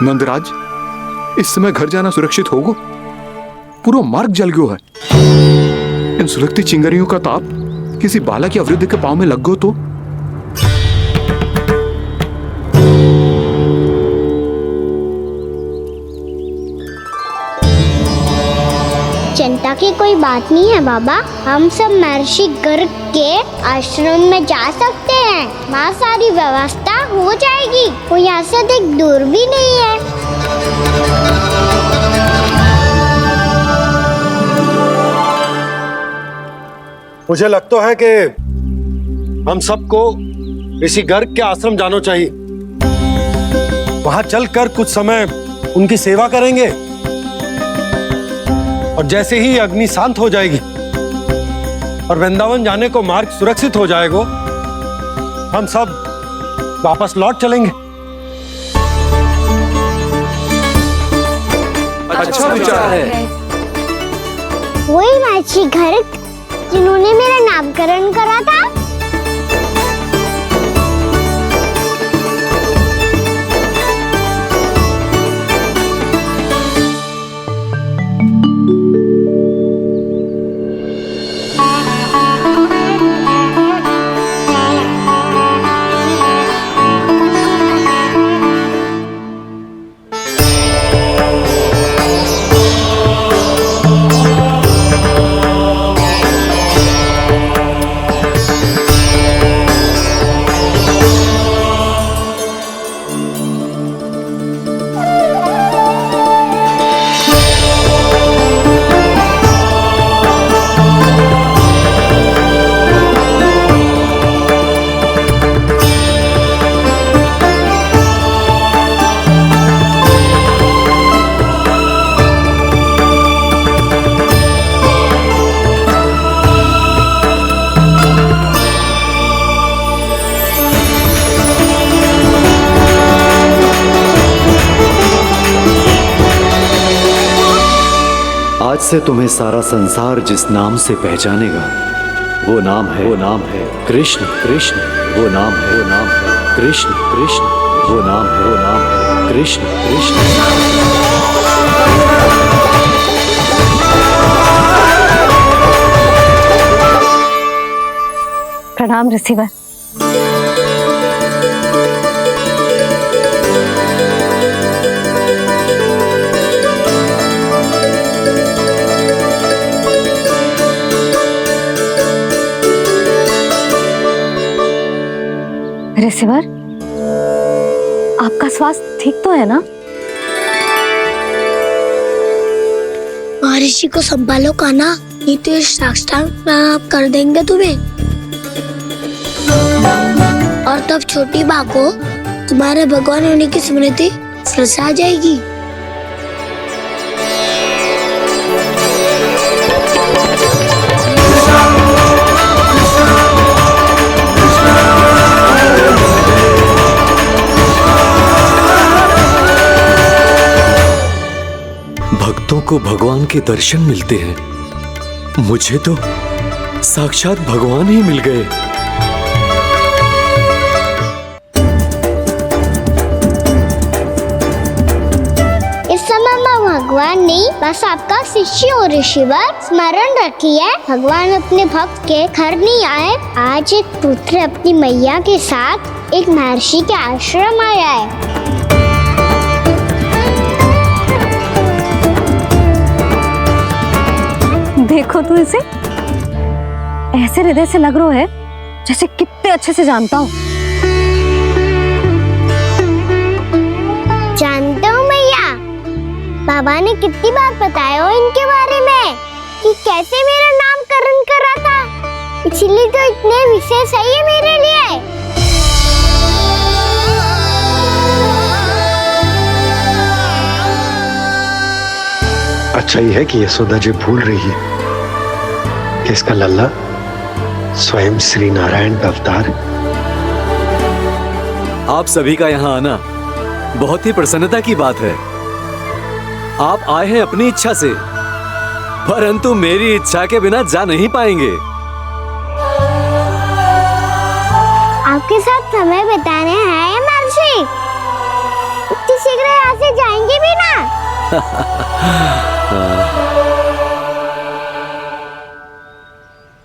नंदराज, इस समय घर जाना सुरक्षित होगो? पूरा मार्ग जल गयो है। इन सुलगती चिंगारियों का ताप किसी बालक या वृद्ध के पांव में लग गयो तो? चिंता की कोई बात नहीं है बाबा, हम सब महर्षि गर्ग के आश्रम में जा सकते हैं। वहाँ सारी व्यवस्था हो जाएगी, वो यहाँ से अधिक दूर भी नहीं है। मुझे लगता है कि हम सबको ऋषि गर्ग के आश्रम जाना चाहिए। वहां चलकर कुछ समय उनकी सेवा करेंगे और जैसे ही अग्नि शांत हो जाएगी और वृंदावन जाने को मार्ग सुरक्षित हो जाएगा, हम सब वापस लौट चलेंगे। अच्छा विचार है। वही महर्षि गर्ग जिन्होंने मेरा नामकरण करा था। आज से तुम्हें सारा संसार जिस नाम से पहचानेगा वो नाम है कृष्ण। कृष्ण वो नाम है कृष्ण। कृष्ण वो नाम है कृष्ण। कृष्ण। प्रणाम ऋषिवर। ऋषिवर, आपका स्वास्थ्य ठीक तो है ना? महर्षि को संभालो कान्हा, नहीं तो ये साष्टांग प्रणाम कर देंगे तुम्हें। और तब छोटी बा को तुम्हारे भगवान होने की स्मृति फिर से आ जाएगी। भक्तों को भगवान के दर्शन मिलते हैं, मुझे तो साक्षात भगवान ही मिल गए। इस समय मैं भगवान नहीं, बस आपका शिष्य हूँ ऋषिवर। स्मरण रखिए, भगवान अपने भक्त के घर नहीं आए। आज एक पुत्र अपनी मैया के साथ एक महर्षि के आश्रम आया है। देखो तू इसे, ऐसे हृदय से लग रहा है जैसे कितने अच्छे से जानता हूँ। जानते हो मैया, बाबा ने कितनी बार बताया हो इनके बारे में कि कैसे मेरा नामकरण करा था, इसीलिए तो इतने विशेष है ये मेरे लिए। अच्छा ही है कि यशोदा जी भूल रही है कि इसका लल्ला स्वयं श्री नारायण का अवतार। आप सभी का यहाँ आना बहुत ही प्रसन्नता की बात है। आप आए हैं अपनी इच्छा से, परंतु मेरी इच्छा के बिना जा नहीं पाएंगे। आपके साथ समय बिताने आए महर्षि, इतनी शीघ्र यहाँ से जाएंगे भी ना।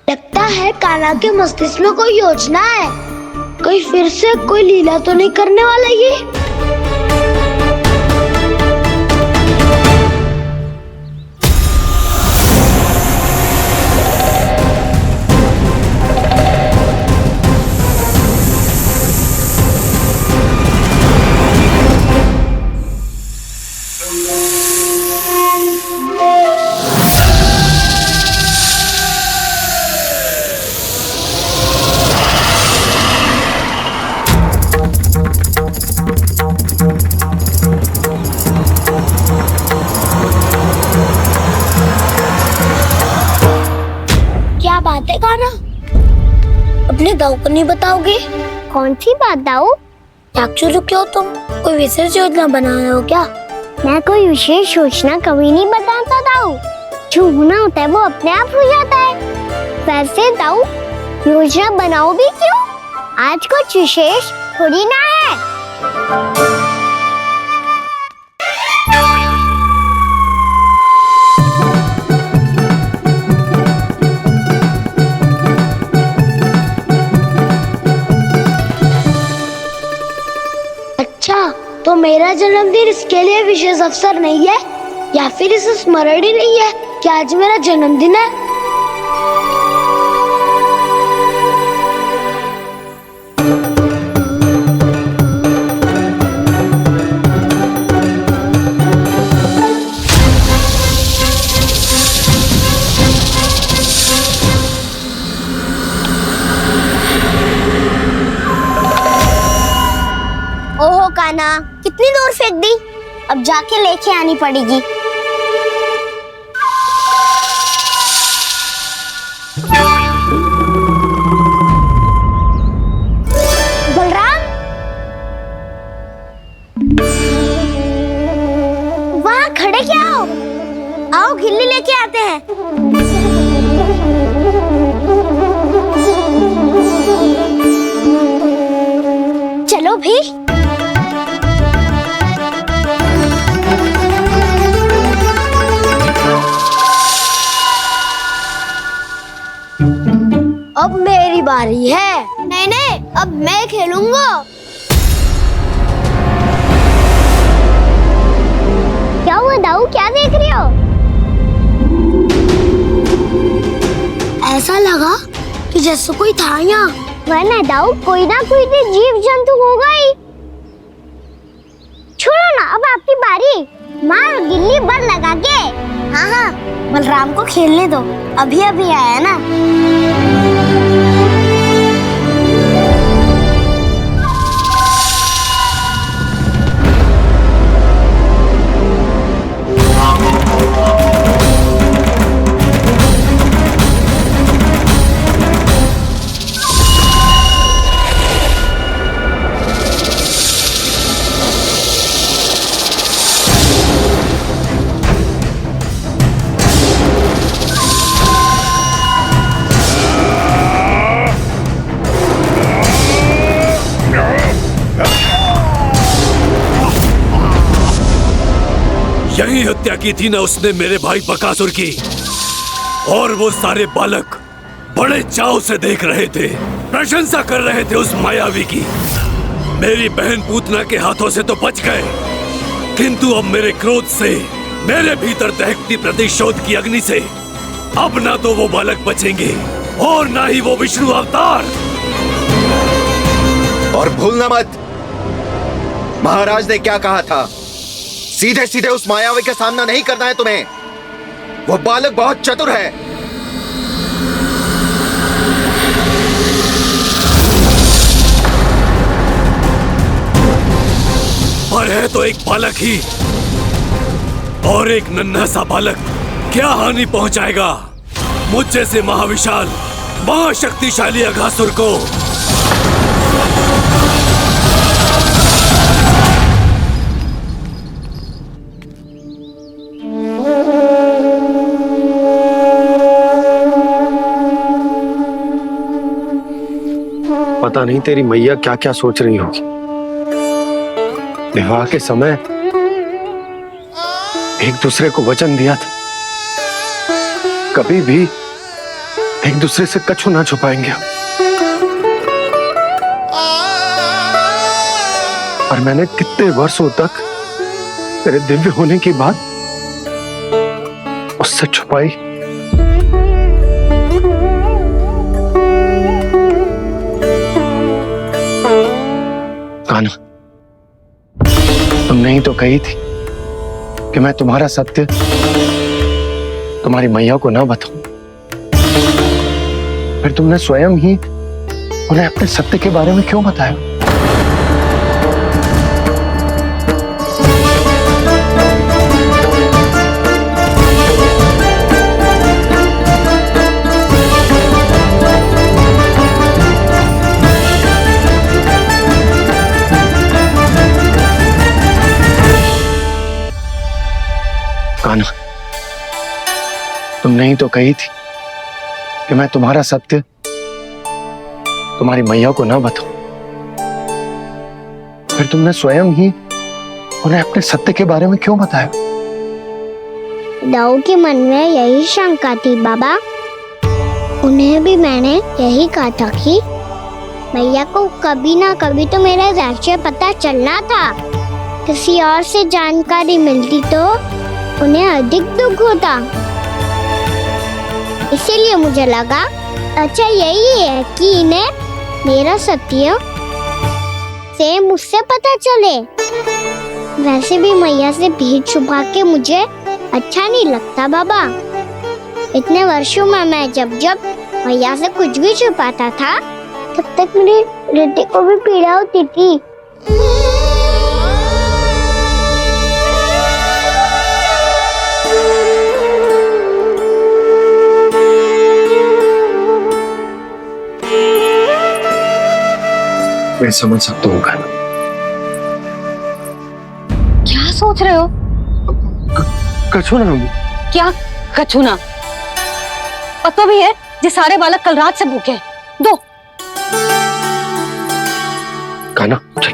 लगता है कान्हा के मस्तिष्क में कोई योजना है। कोई फिर से कोई लीला तो नहीं करने वाला ये। क्या बात है कान्हा? अपने दाऊ को नहीं बताओगे? कौन सी बात दाऊ? याक्षु रुके हो तुम? कोई विशेष योजना बना रहे हो क्या? मैं कोई विशेष योजना कभी नहीं बताता दाऊ। जो होना होता है वो अपने आप हो जाता है। वैसे दाऊ योजना बनाओ भी क्यों? आज कुछ विशेष थोड़ी ना है। अच्छा, तो मेरा जन्मदिन इसके लिए विशेष अवसर नहीं है या फिर इसे स्मरण ही नहीं है कि आज मेरा जन्मदिन है? ओहो कान्हा, कितनी दूर फेंक दी? अब जाके लेके आनी पड़ेगी। बलराम, वहाँ खड़े क्या हो? आओ गिल्ली लेके आते हैं। चलो भी। अब मेरी बारी है। नहीं नहीं, अब मैं खेलूंगा। क्या हुआ दाऊ, क्या देख रही हो? ऐसा लगा कि जैसे कोई था यहाँ। वरना दाऊ कोई ना कोई तो जीव जंतु होगा ही। छोड़ो ना, अब आपकी बारी। मार गिल्ली बर लगा के। हाँ हाँ, बलराम को खेलने दो, अभी अभी आया ना। यही हत्या की थी ना उसने मेरे भाई बकासुर की, और वो सारे बालक बड़े चाव से देख रहे थे, प्रशंसा कर रहे थे उस मायावी की। मेरी बहन पूतना के हाथों से तो बच गए, किंतु अब मेरे क्रोध से, मेरे भीतर दहकती प्रतिशोध की अग्नि से अब ना तो वो बालक बचेंगे और ना ही वो विष्णु अवतार। और भूलना मत, महाराज ने क्या कहा था, सीधे सीधे उस मायावी का सामना नहीं करना है तुम्हें। वो बालक बहुत चतुर है। पर है तो एक बालक ही, और एक नन्हा सा बालक क्या हानि पहुंचाएगा मुझ जैसे महाविशाल महाशक्तिशाली अघासुर को। पता नहीं तेरी मैया क्या क्या सोच रही होगी। विवाह के समय एक दूसरे को वचन दिया था, कभी भी एक दूसरे से कछु ना छुपाएंगे। और मैंने कितने वर्षों तक तेरे दिव्य होने की बात उससे छुपाई। कान्हा, तुमने ही तो कही थी कि मैं तुम्हारा सत्य तुम्हारी मैया को ना बताऊं। फिर तुमने स्वयं ही उन्हें अपने सत्य के बारे में क्यों बताया? कान्हा, तुमने ही तो कही थी कि मैं तुम्हारा सत्य तुम्हारी मैया को ना बताऊं। फिर तुमने स्वयं ही उन्हें अपने सत्य के बारे में क्यों बताया? दाऊ के मन में यही शंका थी बाबा। उन्हें भी मैंने यही कहा था कि मैया को कभी ना कभी तो मेरा रहस्य पता चलना था। किसी और से जानकारी मिलती तो उन्हें अधिक दुख होता। इसीलिए मुझे लगा अच्छा यही है कि इन्हें मेरा सत्य से मुझसे पता चले। वैसे भी मैया से भीड़ छुपा के मुझे अच्छा नहीं लगता बाबा। इतने वर्षों में मैं जब जब मैया से कुछ भी छुपाता था तब तक मेरी हृदय को भी पीड़ा होती थी। मैं समझ सकता हूँ कान्हा। क्या सोच रहे हो? कछु ना। क्या कछु ना? पता भी है ये सारे बालक कल रात से भूखे हैं। दो। कान्हा चल।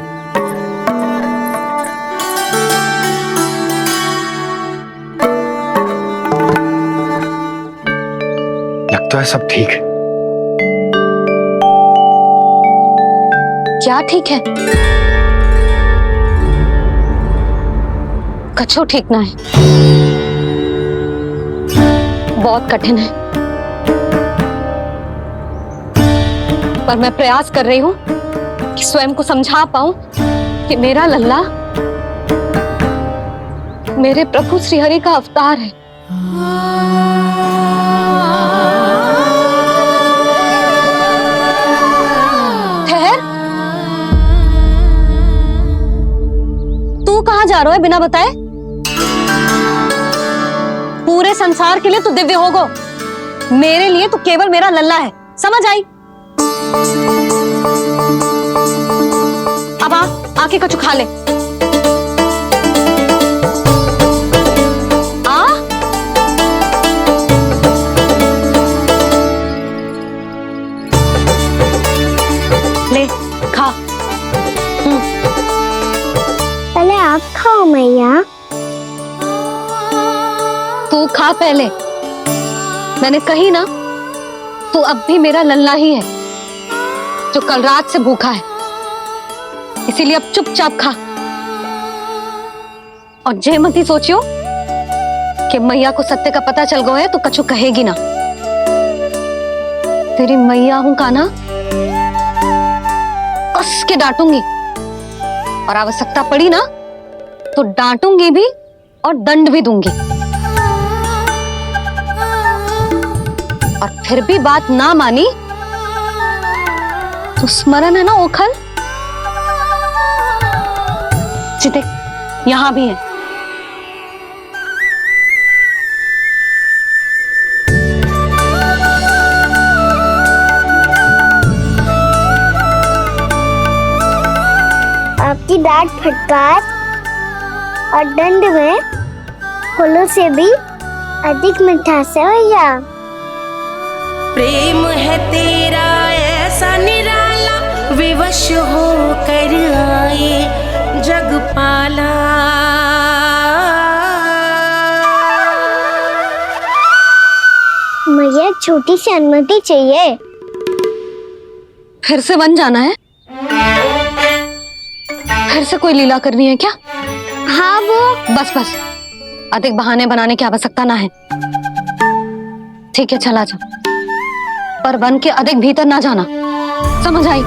लगता है सब ठीक है। क्या ठीक है? कछु ठीक ना है। बहुत कठिन है, पर मैं प्रयास कर रही हूं कि स्वयं को समझा पाऊं कि मेरा लल्ला मेरे प्रभु श्रीहरि का अवतार है। कहाँ जा रहा है बिना बताए? पूरे संसार के लिए तू दिव्य होगो, मेरे लिए तू केवल मेरा लल्ला है। समझ आई? अब आके कछु खा ले। आ ले खा। पहले आप खाओ मैया। तू खा पहले। मैंने कही ना, तू अब भी मेरा लल्ला ही है जो कल रात से भूखा है। इसीलिए अब चुपचाप खा। और जे मत ही सोचियो कि मैया को सत्य का पता चल गया है तो कछु कहेगी ना। तेरी मैया हूं कान्हा, कस के डांटूंगी और आवश्यकता पड़ी ना तो डांटूंगी भी और दंड भी दूंगी। और फिर भी बात ना मानी तो स्मरण है ना ओखल, देख यहां भी है। आपकी डांट फटकार और दंड में फूलों से भी अधिक मिठास है भैया। प्रेम है तेरा ऐसा निराला, विवश हो कर आए जग पाला। मैया छोटी सी अनुमति चाहिए। फिर से वन जाना है? फिर से कोई लीला करनी है क्या? हाँ वो बस बस, अधिक बहाने बनाने की आवश्यकता ना है। ठीक है, चला जा, पर वन के अधिक भीतर ना जाना, समझ आई?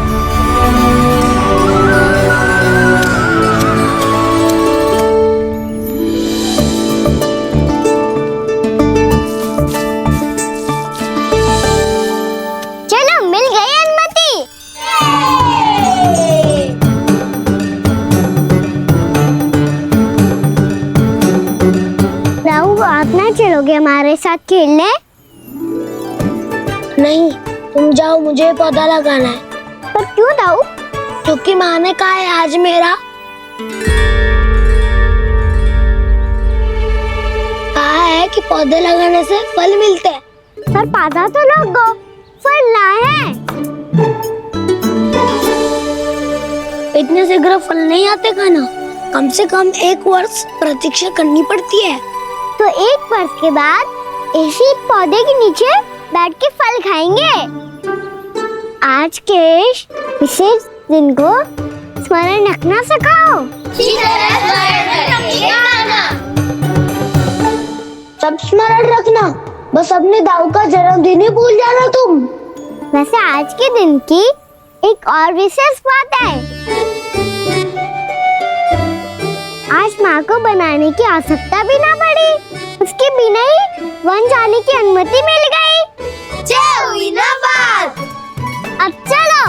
चलो, मिल गई अनुमति। राहु, आप ना चलोगे हमारे साथ खेलने? नहीं, तुम जाओ, मुझे पौधा लगाना है। पर क्यों राहु? क्योंकि माँ ने कहा है आज मेरा कहा है कि पौधे लगाने से फल मिलते हैं। पर पौधा तो लगो, फल ना है। इतने शीघ्र फल नहीं आते खाना, कम से कम 1 वर्ष प्रतीक्षा करनी पड़ती है। तो 1 वर्ष के बाद इसी पौधे के नीचे बैठ के फल खाएंगे। आज के इस विशेष दिन को स्मरण रखना सिखाओ। सब स्मरण रखना, बस अपने दाऊ का जन्मदिन ही भूल जाना तुम। वैसे आज के दिन की एक और विशेष बात है। आज माँ को बनाने की आवश्यकता भी ना पड़ी, उसके बिना ही वन जाने की अनुमति मिल गई। जय हुई ना बात। अब चलो।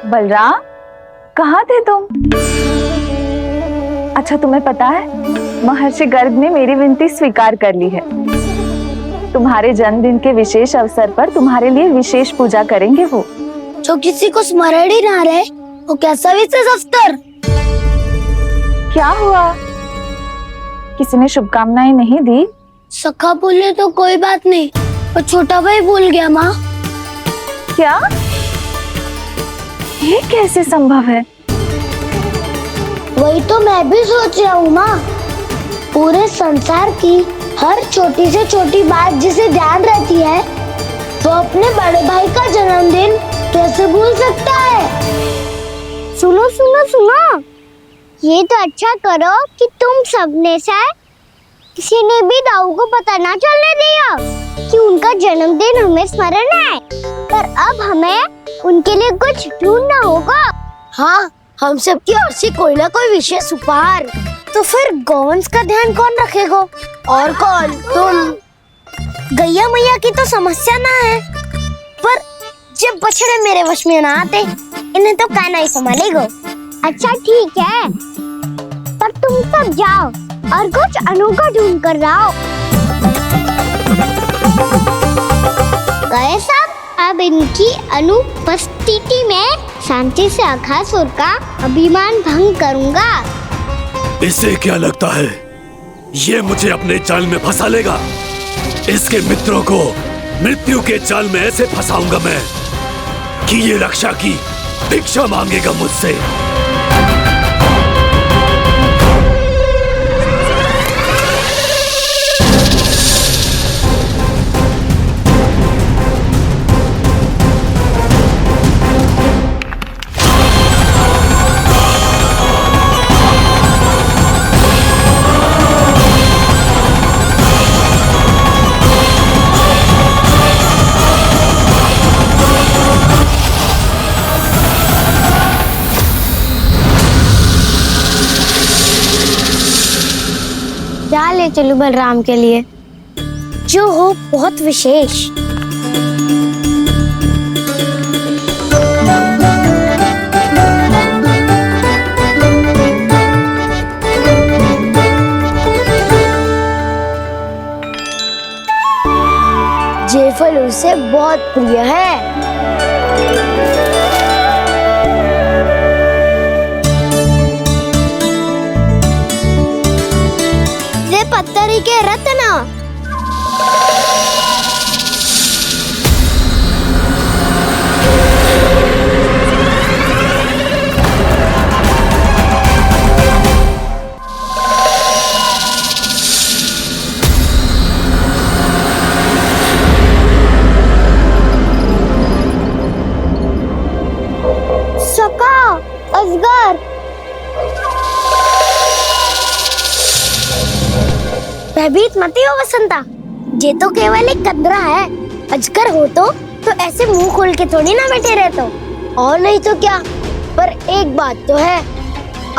बलराम, कहाँ थे तुम? अच्छा, तुम्हें पता है महर्षि गर्ग ने मेरी विनती स्वीकार कर ली है। तुम्हारे जन्मदिन के विशेष अवसर पर तुम्हारे लिए विशेष पूजा करेंगे वो। जो किसी को स्मरण ही ना रहे, वो कैसा विशेष अवसर? क्या हुआ? किसी ने शुभकामनाएं नहीं दी? सखा भूले तो कोई बात नहीं, पर छोटा भाई भूल गया माँ। क्या? ये कैसे संभव है? वही तो मैं भी सोच रहा हूँ माँ। पूरे संसार की हर छोटी से छोटी बात जिसे ध्यान रहती है, वो अपने बड़े भाई का जन्मदिन कैसे भूल सकता है? सुनो सुनो सुनो, ये तो अच्छा करो कि तुम सबने से किसी ने भी दाऊ को पता ना चलने दिया कि उनका जन्मदिन हमें स्मरण है। पर अब हमें उनके लिए कुछ ढूंढना होगा। हाँ, हम सबकी ओर से कोई ना कोई विशेष उपहार। तो फिर गौंस का ध्यान कौन रखेगा? और कौन? तुम। गैया मैया की तो समस्या ना है, पर जब बछड़े मेरे वश में ना आते, इन्हें तो कान्हा ही संभालेगा। अच्छा ठीक है, पर तुम सब जाओ और कुछ अनोखा ढूंढ कर लाओ। गए सब? अब इनकी अनुपस्थिति में शांति से अघासुर का अभिमान भंग करूंगा। इसे क्या लगता है ये मुझे अपने जाल में फंसा लेगा? इसके मित्रों को मृत्यु के जाल में ऐसे फंसाऊंगा मैं कि ये रक्षा की भिक्षा मांगेगा मुझसे। क्या ले चलूं बलराम के लिए जो हो बहुत विशेष? ये फल उसे बहुत प्रिय है। पत्थरी के रत्न सका, असगर, भयभीत मत हो वसंता, ये तो केवल एक कंदरा है। अजगर हो तो ऐसे मुंह खोल के थोड़ी ना बैठे रहते हो। और नहीं तो क्या, पर एक बात तो है,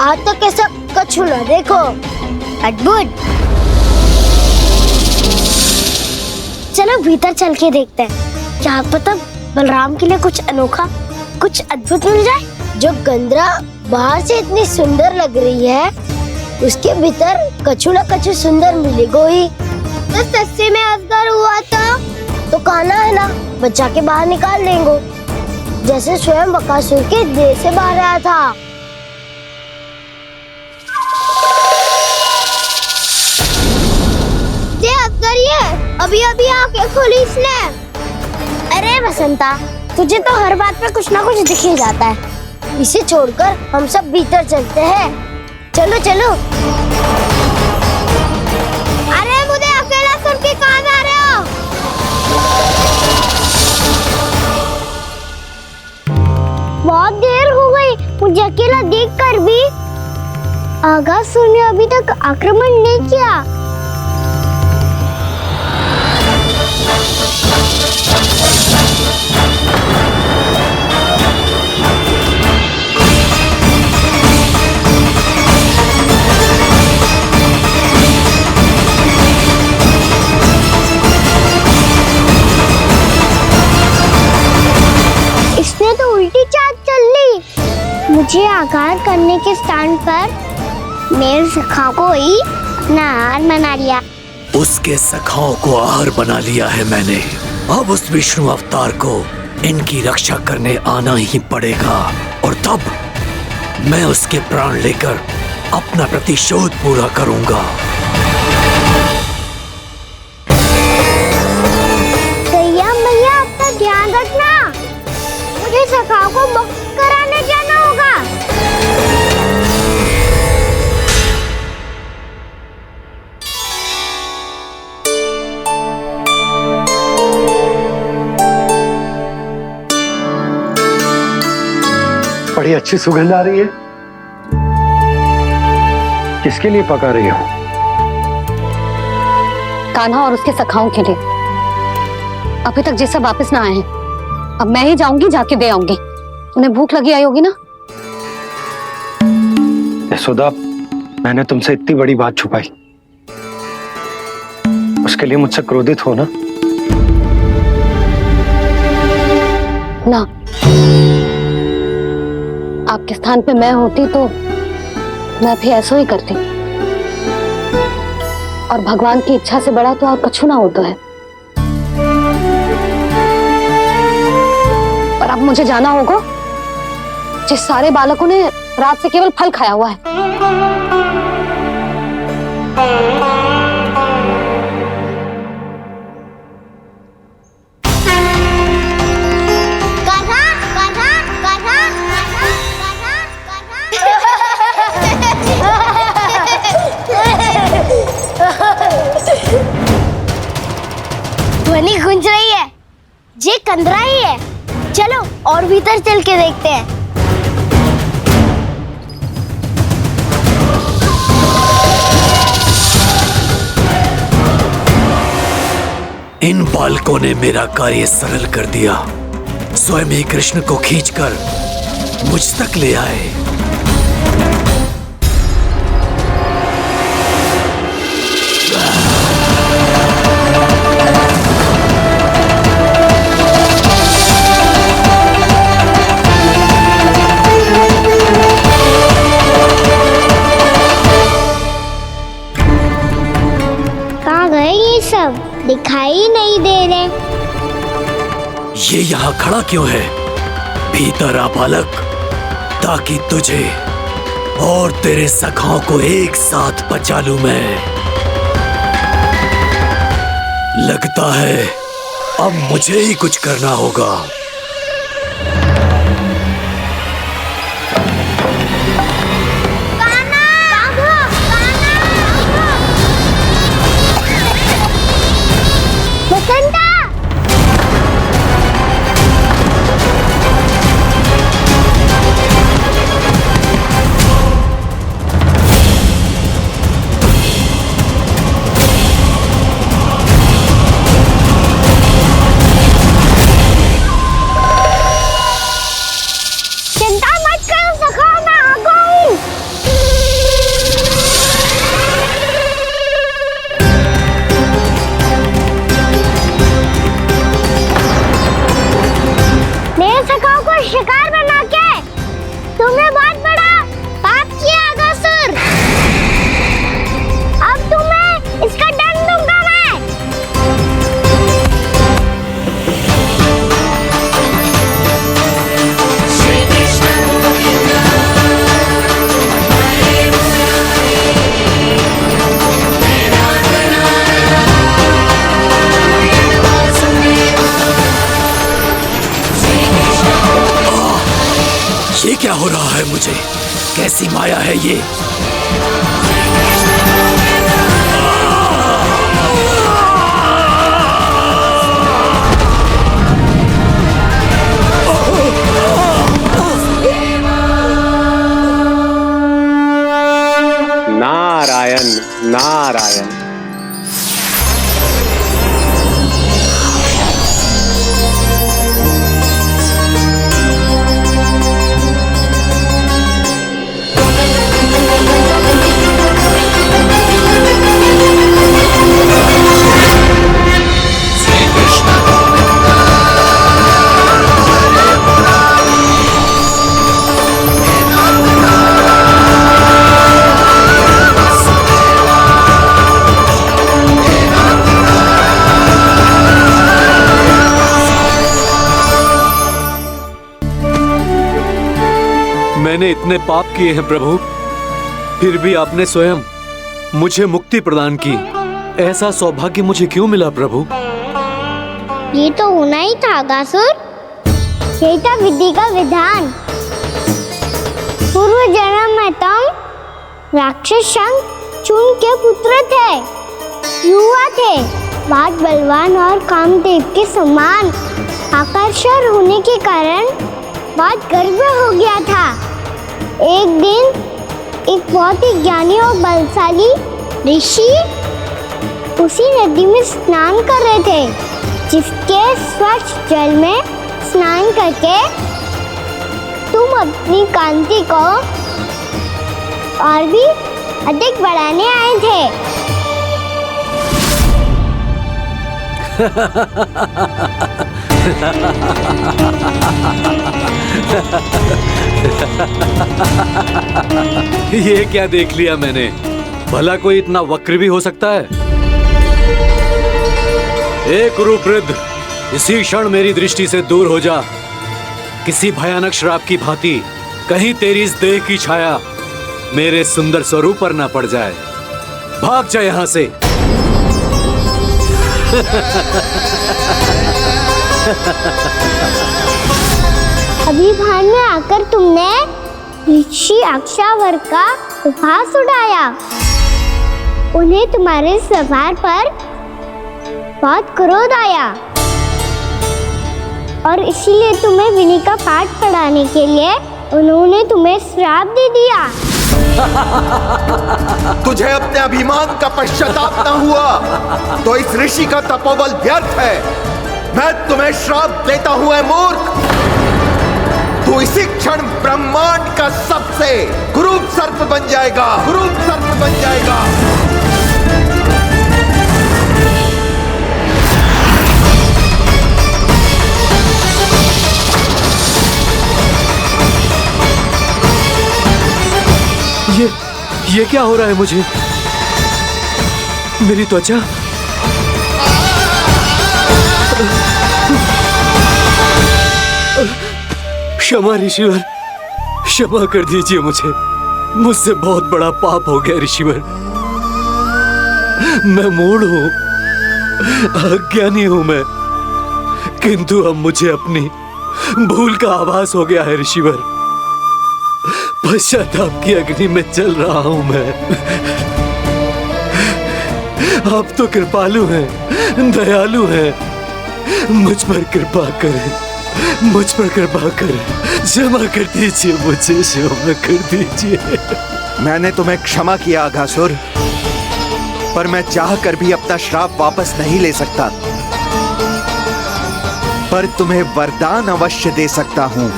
आज तक ऐसा कछु ना देखो। अद्भुत। चलो भीतर चल के देखते हैं, क्या पता बलराम के लिए कुछ अनोखा, कुछ अद्भुत मिल जाए। जो गंदरा बाहर से इतनी सुंदर लग रही है, उसके भीतर कछु न कछु सुंदर मिलेगा ही। तो सस्ते में अजगर हुआ तो कहना है ना, बच्चा के बाहर निकाल देंगे, जैसे स्वयं बकासुर के देह से बाहर आया था। ये अजगर ही है, अभी अभी आके खोली इसने। अरे वसंता, तुझे तो हर बात पे कुछ ना कुछ दिख ही जाता है। इसे छोड़कर हम सब भीतर चलते हैं। चलो चलो। अरे मुझे अकेला सुन के कहाँ जा रहे हो? बहुत देर हो गई मुझे अकेला देखकर भी। आगासुर ने अभी तक आक्रमण नहीं किया। इसने तो उल्टी चाल चल ली। मुझे आघात करने के स्थान पर मेरे सखा को ही अपना आहार बना लिया। उसके सखाओं को आहार बना लिया है मैंने। अब उस विष्णु अवतार को इनकी रक्षा करने आना ही पड़ेगा, और तब मैं उसके प्राण लेकर अपना प्रतिशोध पूरा करूंगा। गैया मैया, अपना ध्यान रखना, मुझे सखाओं को मुक्त कराने जाना होगा। बड़ी अच्छी सुगंध आ रही है। किसके लिए पका रही हो? कान्हा और उसके सखाओं के लिए। अभी तक जैसा वापस ना आए हैं, अब मैं ही जाऊंगी, जाके दे आऊंगी। उन्हें भूख लगी आई होगी ना। यशोदा, मैंने तुमसे इतनी बड़ी बात छुपाई, उसके लिए मुझसे क्रोधित हो ना? ना, आपके स्थान पे मैं होती तो मैं भी ऐसा ही करती। और भगवान की इच्छा से बड़ा तो और कछु ना होता है। पर अब मुझे जाना होगा। जिस सारे बालकों ने रात से केवल फल खाया हुआ है। ध्वनि गूंज रही है, ये कंदरा ही है। चलो और भीतर चल के देखते हैं। इन बालकों ने मेरा कार्य सरल कर दिया। स्वयं ही कृष्ण को खींचकर मुझ तक ले आए। सब दिखाई नहीं दे रहे। ये यहाँ खड़ा क्यों है? भीतर आ बालक, ताकि तुझे और तेरे सखाओं को एक साथ बचा लूं मैं। लगता है अब मुझे ही कुछ करना होगा। शिकार बना के तुमने बहुत बड़ा पाप किया अगासुर। अब तुम्हें इसका दंड दूंगा मैं। ये क्या हो रहा है मुझे? कैसी माया है ये? नारायण नारायण। मैंने इतने पाप किए हैं प्रभु, फिर भी आपने स्वयं मुझे मुक्ति प्रदान की। ऐसा सौभाग्य मुझे क्यों मिला प्रभु? ये तो होना ही था अगासुर। यही था विधि का विधान। पूर्व जन्म में तुम राक्षस शंखचूड़ के पुत्र थे, युवा थे, बहुत बलवान और कामदेव के समान। आकर्षण होने के कारण बहुत गर्व हो गया था। एक दिन एक बहुत ही ज्ञानी और बलशाली ऋषि उसी नदी में स्नान कर रहे थे, जिसके स्वच्छ जल में स्नान करके तुम अपनी कांति को और भी अधिक बढ़ाने आए थे। ये क्या देख लिया मैंने? भला कोई इतना वक्र भी हो सकता है? एक कुरुवृद्ध, इसी क्षण मेरी दृष्टि से दूर हो जा। किसी भयानक श्राप की भांति कहीं तेरी इस देह की छाया मेरे सुंदर स्वरूप पर न पड़ जाए। भाग जा यहाँ से। अभी भान में आकर तुमने ऋषि अक्षावर का उपहास उड़ाया। उन्हें तुम्हारे व्यवहार पर बहुत क्रोध आया और इसीलिए तुम्हें विधि का पाठ पढ़ाने के लिए उन्होंने तुम्हें श्राप दे दिया। तुझे अपने अभिमान का पश्चाताप न हुआ तो इस ऋषि का तपोबल व्यर्थ है। मैं तुम्हें श्राप देता हूं ऐ मूर्ख। तू इसी क्षण ब्रह्मांड का सबसे क्रूर सर्प बन जाएगा, क्रूर सर्प बन जाएगा। ये क्या हो रहा है मुझे? मेरी त्वचा क्षमा ऋषिवर, क्षमा कर दीजिए मुझे। मुझसे बहुत बड़ा पाप हो गया ऋषिवर। मैं मूढ़ हूं, अज्ञानी हूं मैं, किंतु अब मुझे अपनी भूल का आभास हो गया है ऋषिवर। पश्चाताप की अग्नि में जल रहा हूं मैं। आप तो कृपालु हैं, दयालु हैं, मुझ पर कृपा करें, मुझ पर कृपा करें, क्षमा कर दीजिए मुझे, क्षमा कर दीजिए। मैंने तुम्हें क्षमा किया अघासुर, पर मैं चाहकर भी अपना श्राप वापस नहीं ले सकता, पर तुम्हें वरदान अवश्य दे सकता हूं।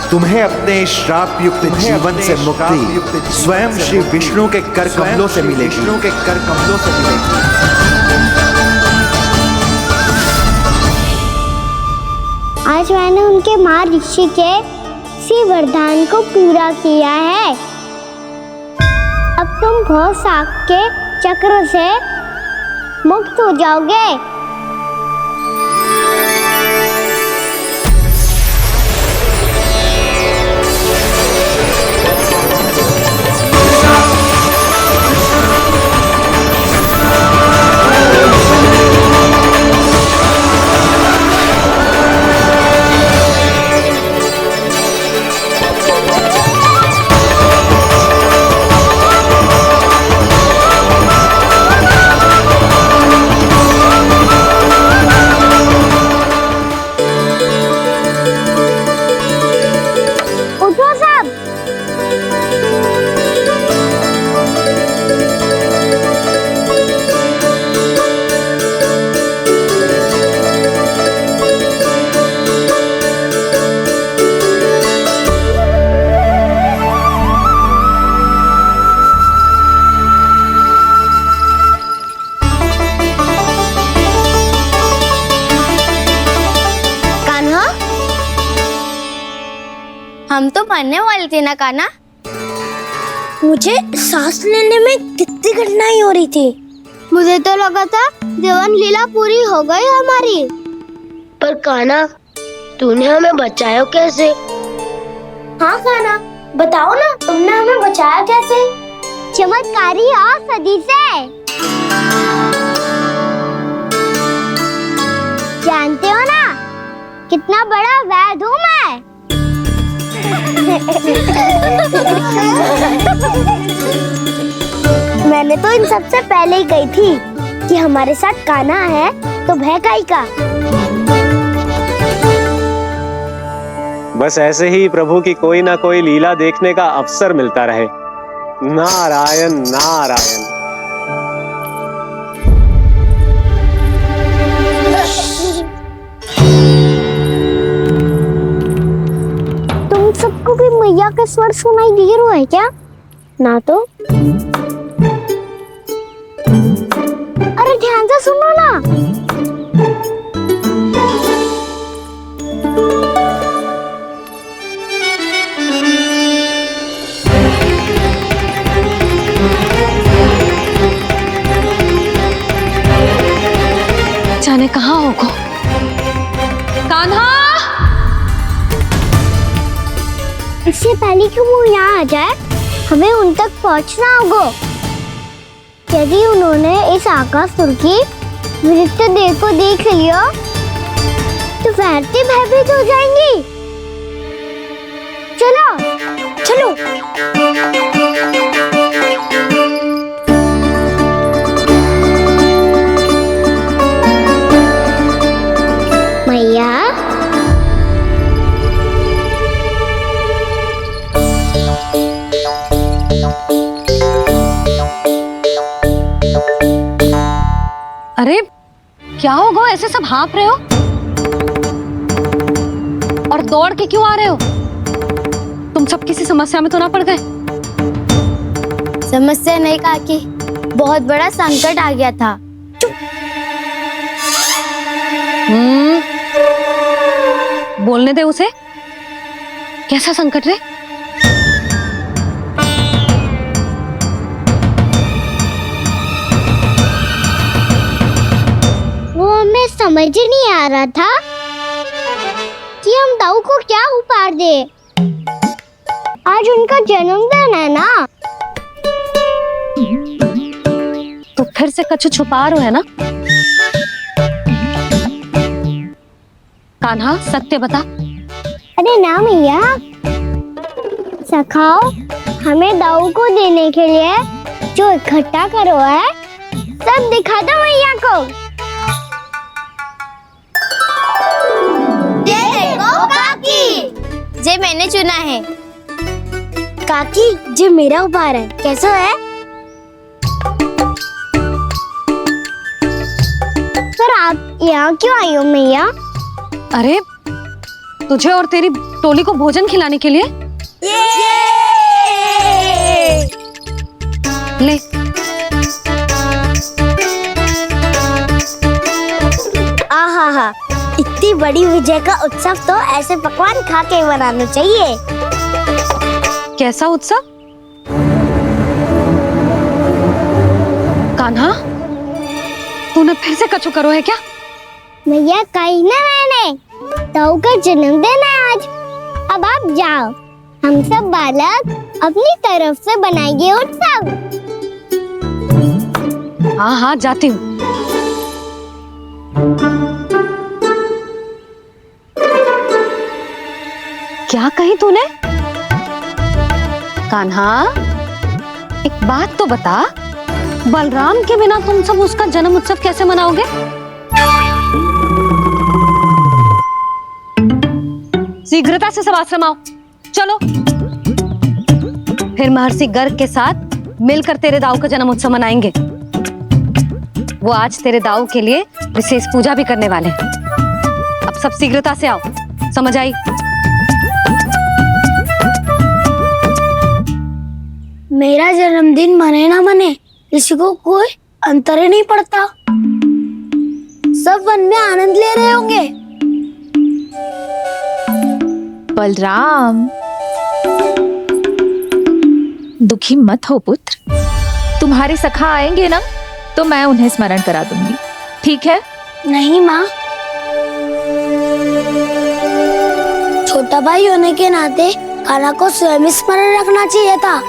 तुम्हें अपने श्राप युक्त जीवन से मुक्ति स्वयं श्री विष्णु के कर कमलों से मिलेगी, विष्णु के कर कमलों से मिलेगी। आज मैंने उनके माँ ऋषि के इसी वरदान को पूरा किया है। अब तुम भव साग के चक्र से मुक्त हो जाओगे। हम तो मरने वाले थे ना कान्हा। मुझे सांस लेने में कितनी कठिनाई हो रही थी। मुझे तो लगा था जीवन लीला पूरी हो गई हमारी। पर कान्हा, तूने हमें बचाया कैसे? हाँ कान्हा, बताओ ना, तुमने हमें बचाया कैसे? चमत्कारी औषधि से। जानते हो ना कितना बड़ा वैद्य हूँ मैं। मैंने तो इन सबसे पहले ही कही थी कि हमारे साथ कान्हा है तो भय काई का। बस ऐसे ही प्रभु की कोई ना कोई लीला देखने का अवसर मिलता रहे। नारायण नारायण। तुम सबको भी मैया का स्वर सुनाई दे रहा है क्या? ना तो। अरे ध्यान से सुनो ना। जाने कहाँ होगो? कान्हा! इससे पहले कि वो यहाँ आ जाए, हमें उन तक पहुँचना होगा। यदि उन्होंने इस आकासुर की नृत्य देह को देख लिया, तो वैरती भयभीत हो जाएंगी। चलो, चलो। मैया, अरे क्या होगा, ऐसे सब हाँफ रहे हो और दौड़ के क्यों आ रहे हो? तुम सब किसी समस्या में तो ना पड़ गए? समस्या नहीं काकी, बहुत बड़ा संकट आ गया था। बोलने दे उसे। कैसा संकट रे? वो हमें समझ ही नहीं आ रहा था कि हम दाऊ को क्या उपहार दे। आज उनका जन्मदिन है ना, तो फिर से कछु छुपा रहे हो है ना? कान्हा सत्य बता। अरे ना मैया, सखाओ हमें दाऊ को देने के लिए जो इकट्ठा करो है सब दिखा दो मैया को। ये देखो काकी, जे मैंने चुना है। काकी जे मेरा उपहार है, कैसा है? पर आप यहाँ क्यों आई हो मैया? अरे तुझे और तेरी टोली को भोजन खिलाने के लिए। ले आहा, इतनी बड़ी विजय का उत्सव तो ऐसे पकवान खा के मनाना चाहिए। कैसा उत्सव? कान्हा तूने फिर से कछु करो है क्या? मैया कही ना मैंने, दाऊ का जन्मदिन है आज। अब आप जाओ, हम सब बालक अपनी तरफ से बनाएंगे उत्सव। हाँ हाँ जाती हूँ। क्या कही तूने? कान्हा एक बात तो बता, बलराम के बिना तुम सब उसका जन्म उत्सव कैसे मनाओगे? शीघ्रता से सब आश्रम आओ, चलो। फिर महर्षि गर्ग के साथ मिलकर तेरे दाऊ का जन्म उत्सव मनाएंगे। वो आज तेरे दाऊ के लिए विशेष पूजा भी करने वाले हैं। अब सब शीघ्रता से आओ, समझ आई? मेरा जन्मदिन मने ना मने, किसी को कोई अंतर ही नहीं पड़ता। सब वन में आनंद ले रहे होंगे। बलराम दुखी मत हो पुत्र, तुम्हारे सखा आएंगे ना तो मैं उन्हें स्मरण करा दूंगी, ठीक है? नहीं माँ, छोटा भाई होने के नाते कान्हा को स्वयं स्मरण रखना चाहिए था।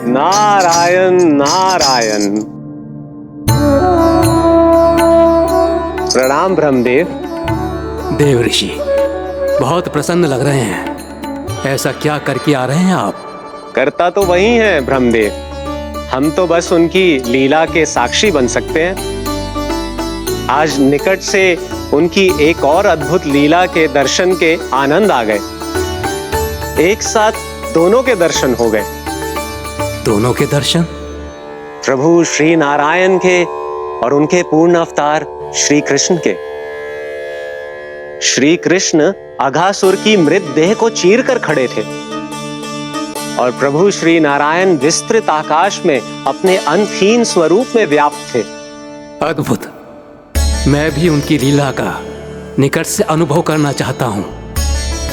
नारायण नारायण। प्रणाम ब्रह्मदेव। देव ऋषि बहुत प्रसन्न लग रहे हैं। ऐसा क्या करके आ रहे हैं आप? करता तो वही है ब्रह्मदेव, हम तो बस उनकी लीला के साक्षी बन सकते हैं। आज निकट से उनकी एक और अद्भुत लीला के दर्शन के आनंद आ गए। एक साथ दोनों के दर्शन हो गए। दोनों के दर्शन? प्रभु श्री नारायण के और उनके पूर्ण अवतार श्री कृष्ण के। श्री कृष्ण अघासुर की मृत देह को चीर कर खड़े थे और प्रभु श्री नारायण विस्तृत आकाश में अपने अंतहीन स्वरूप में व्याप्त थे। अद्भुत। मैं भी उनकी लीला का निकट से अनुभव करना चाहता हूं।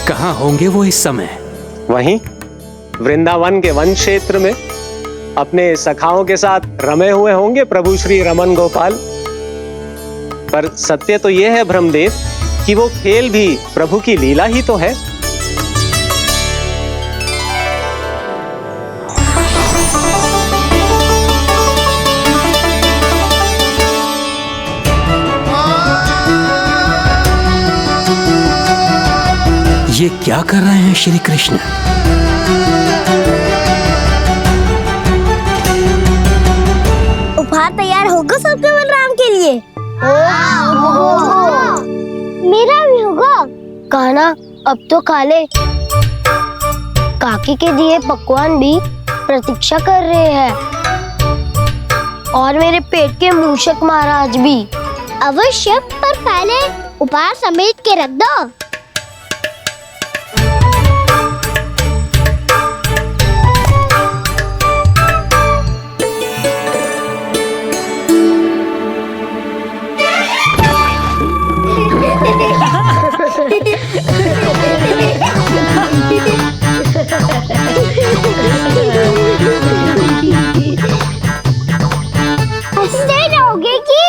कहां होंगे वो इस समय? वहीं वृंदावन के वन क्षेत्र में अपने सखाओं के साथ रमे हुए होंगे प्रभु श्री रमन गोपाल। पर सत्य तो यह है ब्रह्मदेव कि वो खेल भी प्रभु की लीला ही तो है। ये क्या कर रहे हैं श्री कृष्ण? उपहार तैयार होगा सबके बलराम के लिए। मेरा भी होगा। कान्हा अब तो खा ले। काकी के दिए पकवान भी प्रतीक्षा कर रहे हैं और मेरे पेट के मूषक महाराज भी। अवश्य, पर पहले उपहार समेट के रख दो। हंसते रहोगे कि?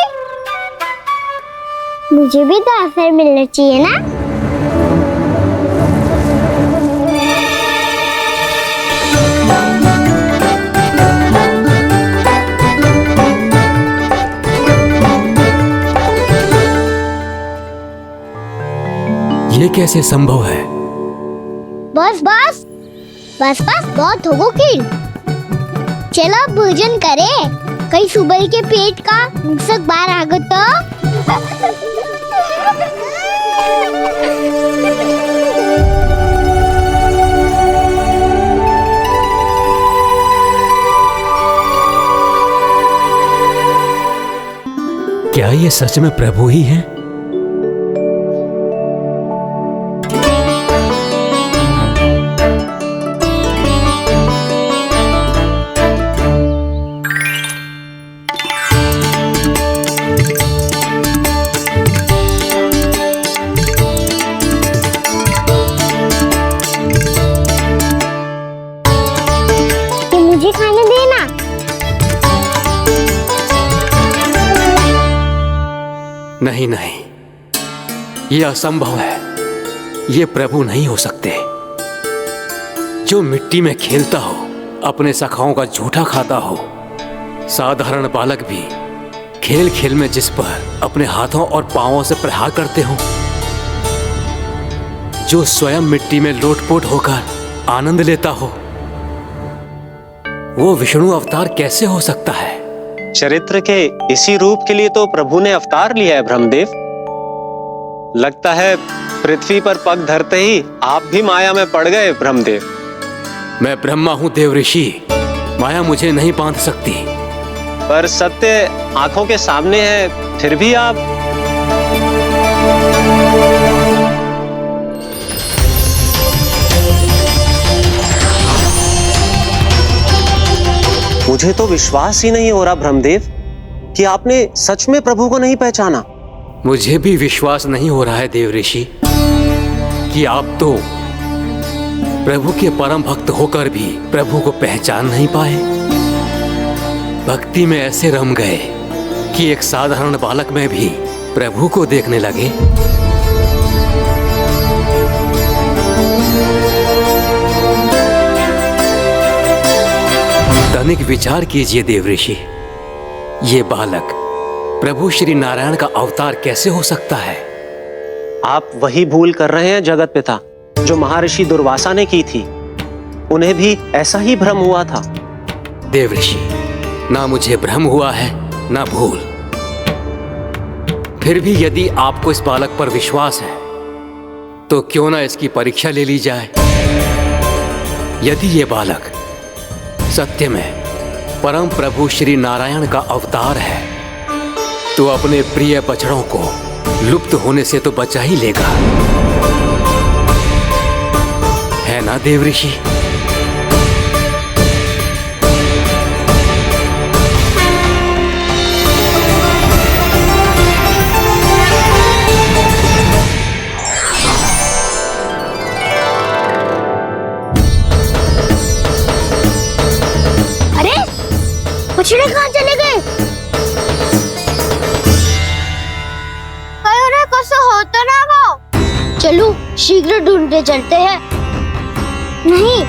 मुझे भी तो अवसर मिलना चाहिए ना। कैसे संभव है? बस बस बस बस बहुत हो वकील। चलो भोजन करे, कहीं सुबह के पेट का सब बाहर आ गो तो। क्या ये सच में प्रभु ही हैं? मुझे खाने देना। नहीं नहीं, ये असंभव है। ये प्रभु नहीं हो सकते। जो मिट्टी में खेलता हो, अपने सखाओं का झूठा खाता हो, साधारण बालक भी खेल खेल में जिस पर अपने हाथों और पांवों से प्रहार करते हो, जो स्वयं मिट्टी में लोटपोट होकर आनंद लेता हो, वो विष्णु अवतार कैसे हो सकता है? चरित्र के इसी रूप के लिए तो प्रभु ने अवतार लिया है ब्रह्मदेव। लगता है पृथ्वी पर पग धरते ही आप भी माया में पड़ गए ब्रह्मदेव। मैं ब्रह्मा हूं देव ऋषि, माया मुझे नहीं बांध सकती। पर सत्य आंखों के सामने है, फिर भी आप। मुझे तो विश्वास ही नहीं हो रहा ब्रह्मदेव कि आपने सच में प्रभु को नहीं पहचाना। मुझे भी विश्वास नहीं हो रहा है देव ऋषि कि आप तो प्रभु के परम भक्त होकर भी प्रभु को पहचान नहीं पाए। भक्ति में ऐसे रम गए कि एक साधारण बालक में भी प्रभु को देखने लगे। तनिक विचार कीजिए देव ऋषि, ये बालक प्रभु श्री नारायण का अवतार कैसे हो सकता है? आप वही भूल कर रहे हैं जगत पिता, जो महर्षि दुर्वासा ने की थी। उन्हें भी ऐसा ही भ्रम हुआ था। देव ऋषि, ना मुझे भ्रम हुआ है ना भूल। फिर भी यदि आपको इस बालक पर विश्वास है तो क्यों ना इसकी परीक्षा ले ली जाए। यदि ये बालक सत्य में परम प्रभु श्री नारायण का अवतार है तो अपने प्रिय बछड़ों को लुप्त होने से तो बचा ही लेगा, है ना देव ऋषि? बछड़े कहाँ चले गए? कैसे होता ना वो? चलो शीघ्र ढूंढते चलते हैं। नहीं,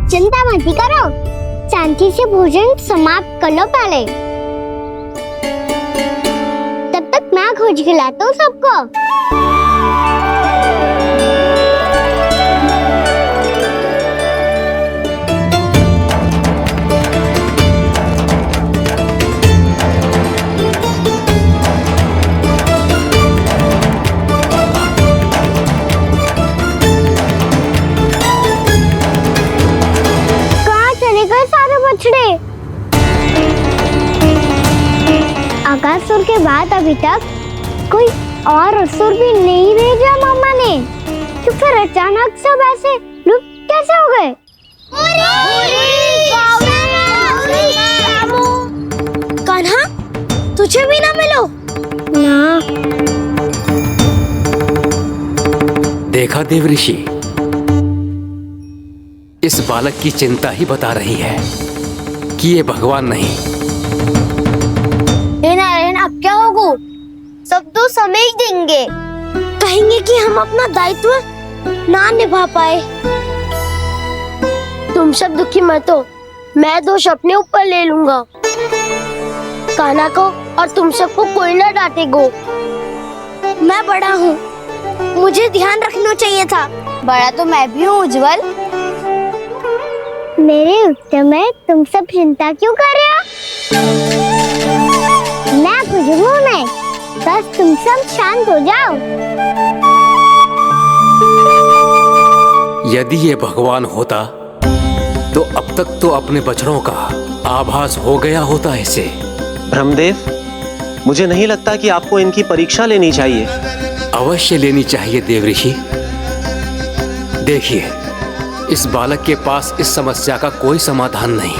चिंता मत करो, शांति से भोजन समाप्त कर लो पहले। तब तक मैं खोज के लाता हूँ सबको। अगासुर के बाद अभी तक कोई और असुर भी नहीं भेजा मम्मा ने, तो फिर अचानक सब ऐसे लुप्त कैसे हो गए? कान्हा, तुझे भी ना मिलो ना। देखा देव ऋषि, इस बालक की चिंता ही बता रही है कि ये भगवान नहीं। नारायण, अब क्या होगा? सब तो समझ देंगे, कहेंगे कि हम अपना दायित्व ना निभा पाए। तुम सब दुखी मत हो, मैं दोष अपने ऊपर ले लूंगा। कान्हा को और तुम सबको कोई ना डांटेगो। मैं बड़ा हूँ, मुझे ध्यान रखना चाहिए था। बड़ा तो मैं भी हूँ उज्जवल। मेरे उत्तर में तुम सब चिंता क्यों कर रहे हो? मैं कुछ हूँ नहीं, बस तुम सब शांत हो जाओ। यदि ये भगवान होता तो अब तक तो अपने बछड़ों का आभास हो गया होता इसे। ब्रह्मदेव, मुझे नहीं लगता कि आपको इनकी परीक्षा लेनी चाहिए। अवश्य लेनी चाहिए देवऋषि। देखिए, इस बालक के पास इस समस्या का कोई समाधान नहीं।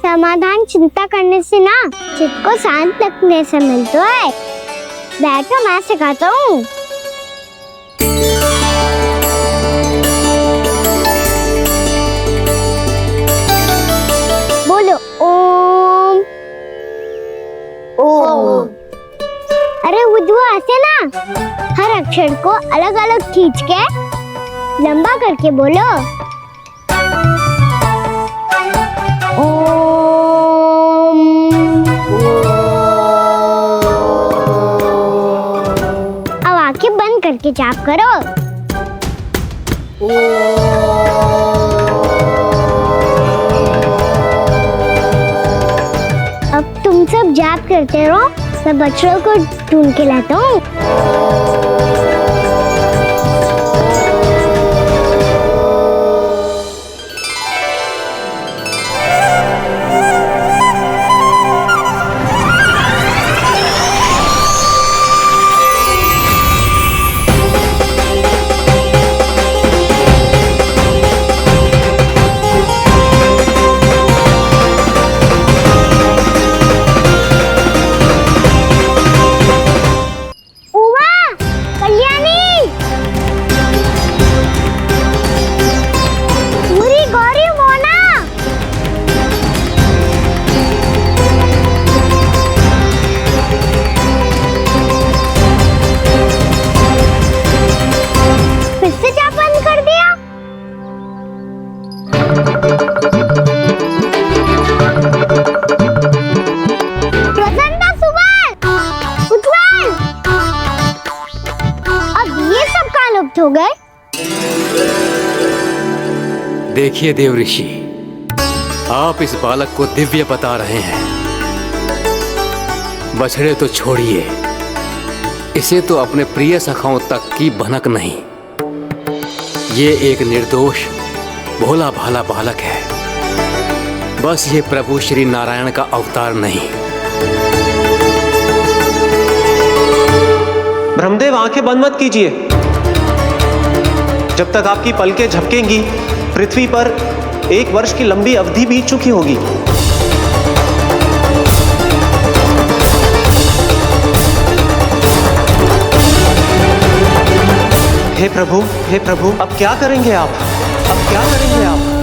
समाधान चिंता करने से ना, चित्त को शांत रखने से मिलता है। बैठो, मैं सिखाता हूँ। बोलो ओम। ओम। अरे उद्भव ऐसे ना, हर अक्षर को अलग अलग खींच के लंबा करके बोलो। ओम। अब आंखें बंद करके जाप करो। अब तुम सब जाप करते रहो, मैं बच्चों को ढूंढ के लाता हूँ। हो गए। देखिए देवऋषि, आप इस बालक को दिव्य बता रहे हैं। बछड़े तो छोड़िए, इसे तो अपने प्रिय सखाओं तक की भनक नहीं। ये एक निर्दोष भोला भाला बालक है। बस ये प्रभु श्री नारायण का अवतार नहीं। ब्रह्मदेव, आंखें बंद मत कीजिए। जब तक आपकी पलकें झपकेंगी, पृथ्वी पर 1 वर्ष की लंबी अवधि बीत चुकी होगी। हे प्रभु, अब क्या करेंगे आप? अब क्या करेंगे आप?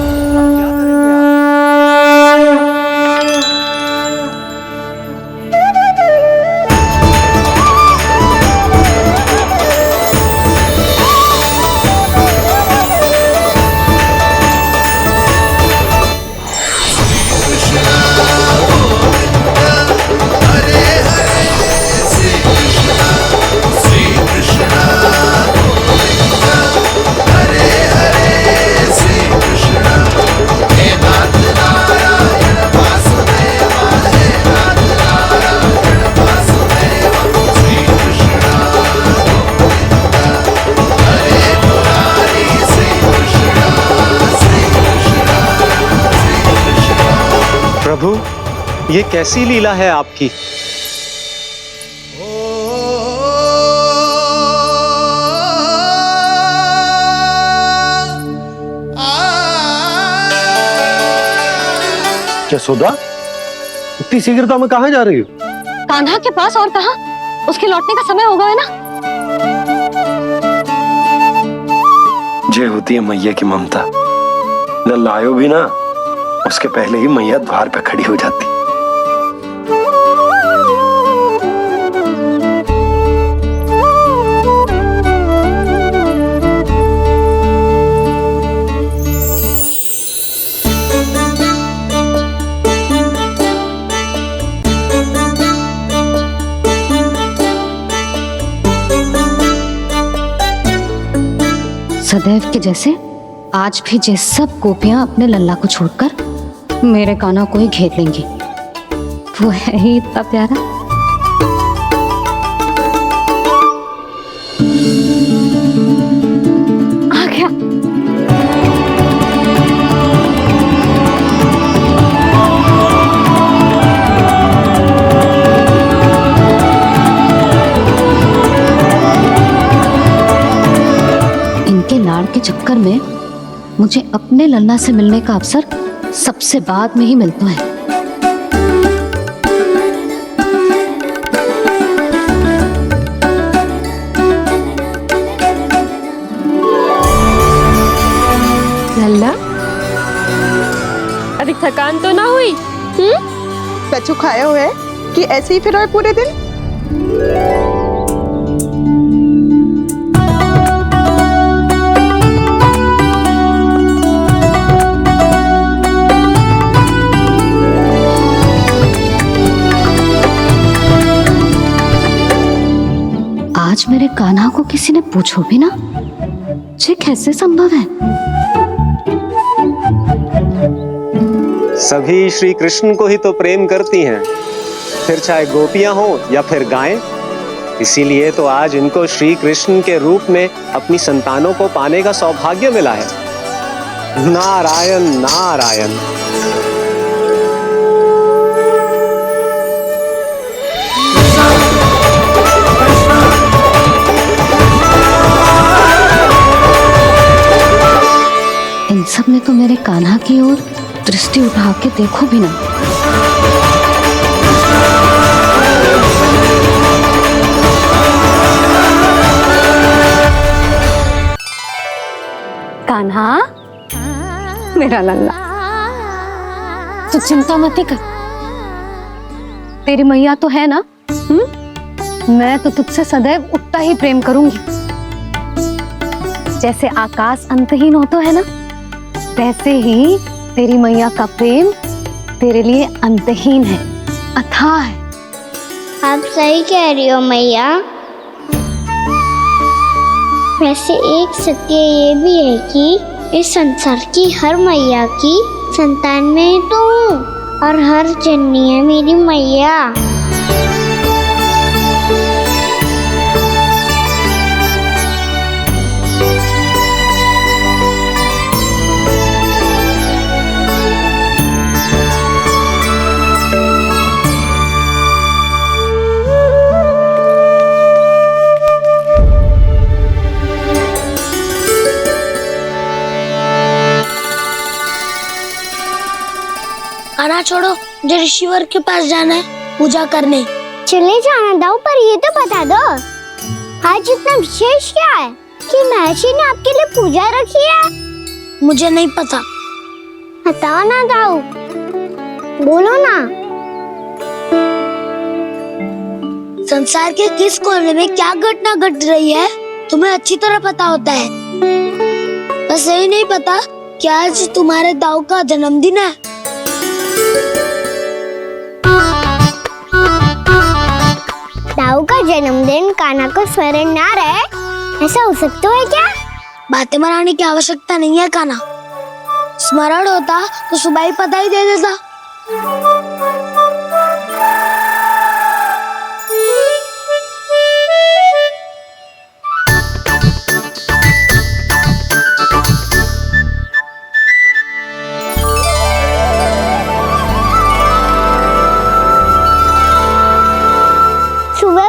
प्रभु, ये कैसी लीला है आपकी? यशोदा, इतनी शीघ्रता में कहाँ जा रही हो? कान्हा के पास, और कहाँ? उसके लौटने का समय हो गया है ना। जय होती है मैया की ममता। न लायो भी ना, उसके पहले ही मैया द्वार पे खड़ी हो जाती। सदैव के जैसे आज भी ये सब गोपियां अपने लल्ला को छोड़कर मेरे कान्हा को ही घेर लेंगी। वो है ही इतना प्यारा। आ गया। इनके लाड़ के चक्कर में मुझे अपने लल्ला से मिलने का अवसर सबसे बाद में ही मिलता है। लल्ला, अभी थकान तो ना हुई? कछु खाया हुआ है कि ऐसे ही फिर रहे पूरे दिन? आज मेरे कान्हा को किसी ने पूछो भी ना, ये कैसे संभव है? सभी श्री कृष्ण को ही तो प्रेम करती हैं, फिर चाहे गोपियां हो या फिर गायें। इसीलिए तो आज इनको श्री कृष्ण के रूप में अपनी संतानों को पाने का सौभाग्य मिला है। नारायण नारायण। इन सब ने तो मेरे कान्हा की ओर दृष्टि उठा के देखो भी ना। कान्हा, मेरा लल्ला, तू चिंता मत कर। तेरी मैया तो है ना? मैं तो तुझसे सदैव उतना ही प्रेम करूंगी। जैसे आकाश अंतहीन होता है ना, वैसे ही तेरी मैया का प्रेम तेरे लिए अंतहीन है, अथाह है। आप सही कह रही हो मैया। वैसे एक सत्य ये भी है कि इस संसार की हर मैया की संतान में तो हूँ और हर जननी है मेरी मैया। खाना छोड़ो, मुझे ऋषिवर के पास जाना है पूजा करने। चले जाना दाऊ, पर ये तो बता दो आज इतना विशेष क्या है कि महर्षि ने आपके लिए पूजा रखी है? मुझे नहीं पता। बताओ ना दाऊ, बोलो ना। संसार के किस कोने में क्या घटना घट रही है तुम्हें अच्छी तरह पता होता है। बस यही नहीं पता कि आज तुम्हारे दाऊ का जन्मदिन है। दाऊ का जन्मदिन कान्हा को स्मरण ना रहे, ऐसा हो सकता है क्या? बातें बनाने की आवश्यकता नहीं है कान्हा। स्मरण होता तो सुबह ही पता ही दे देता।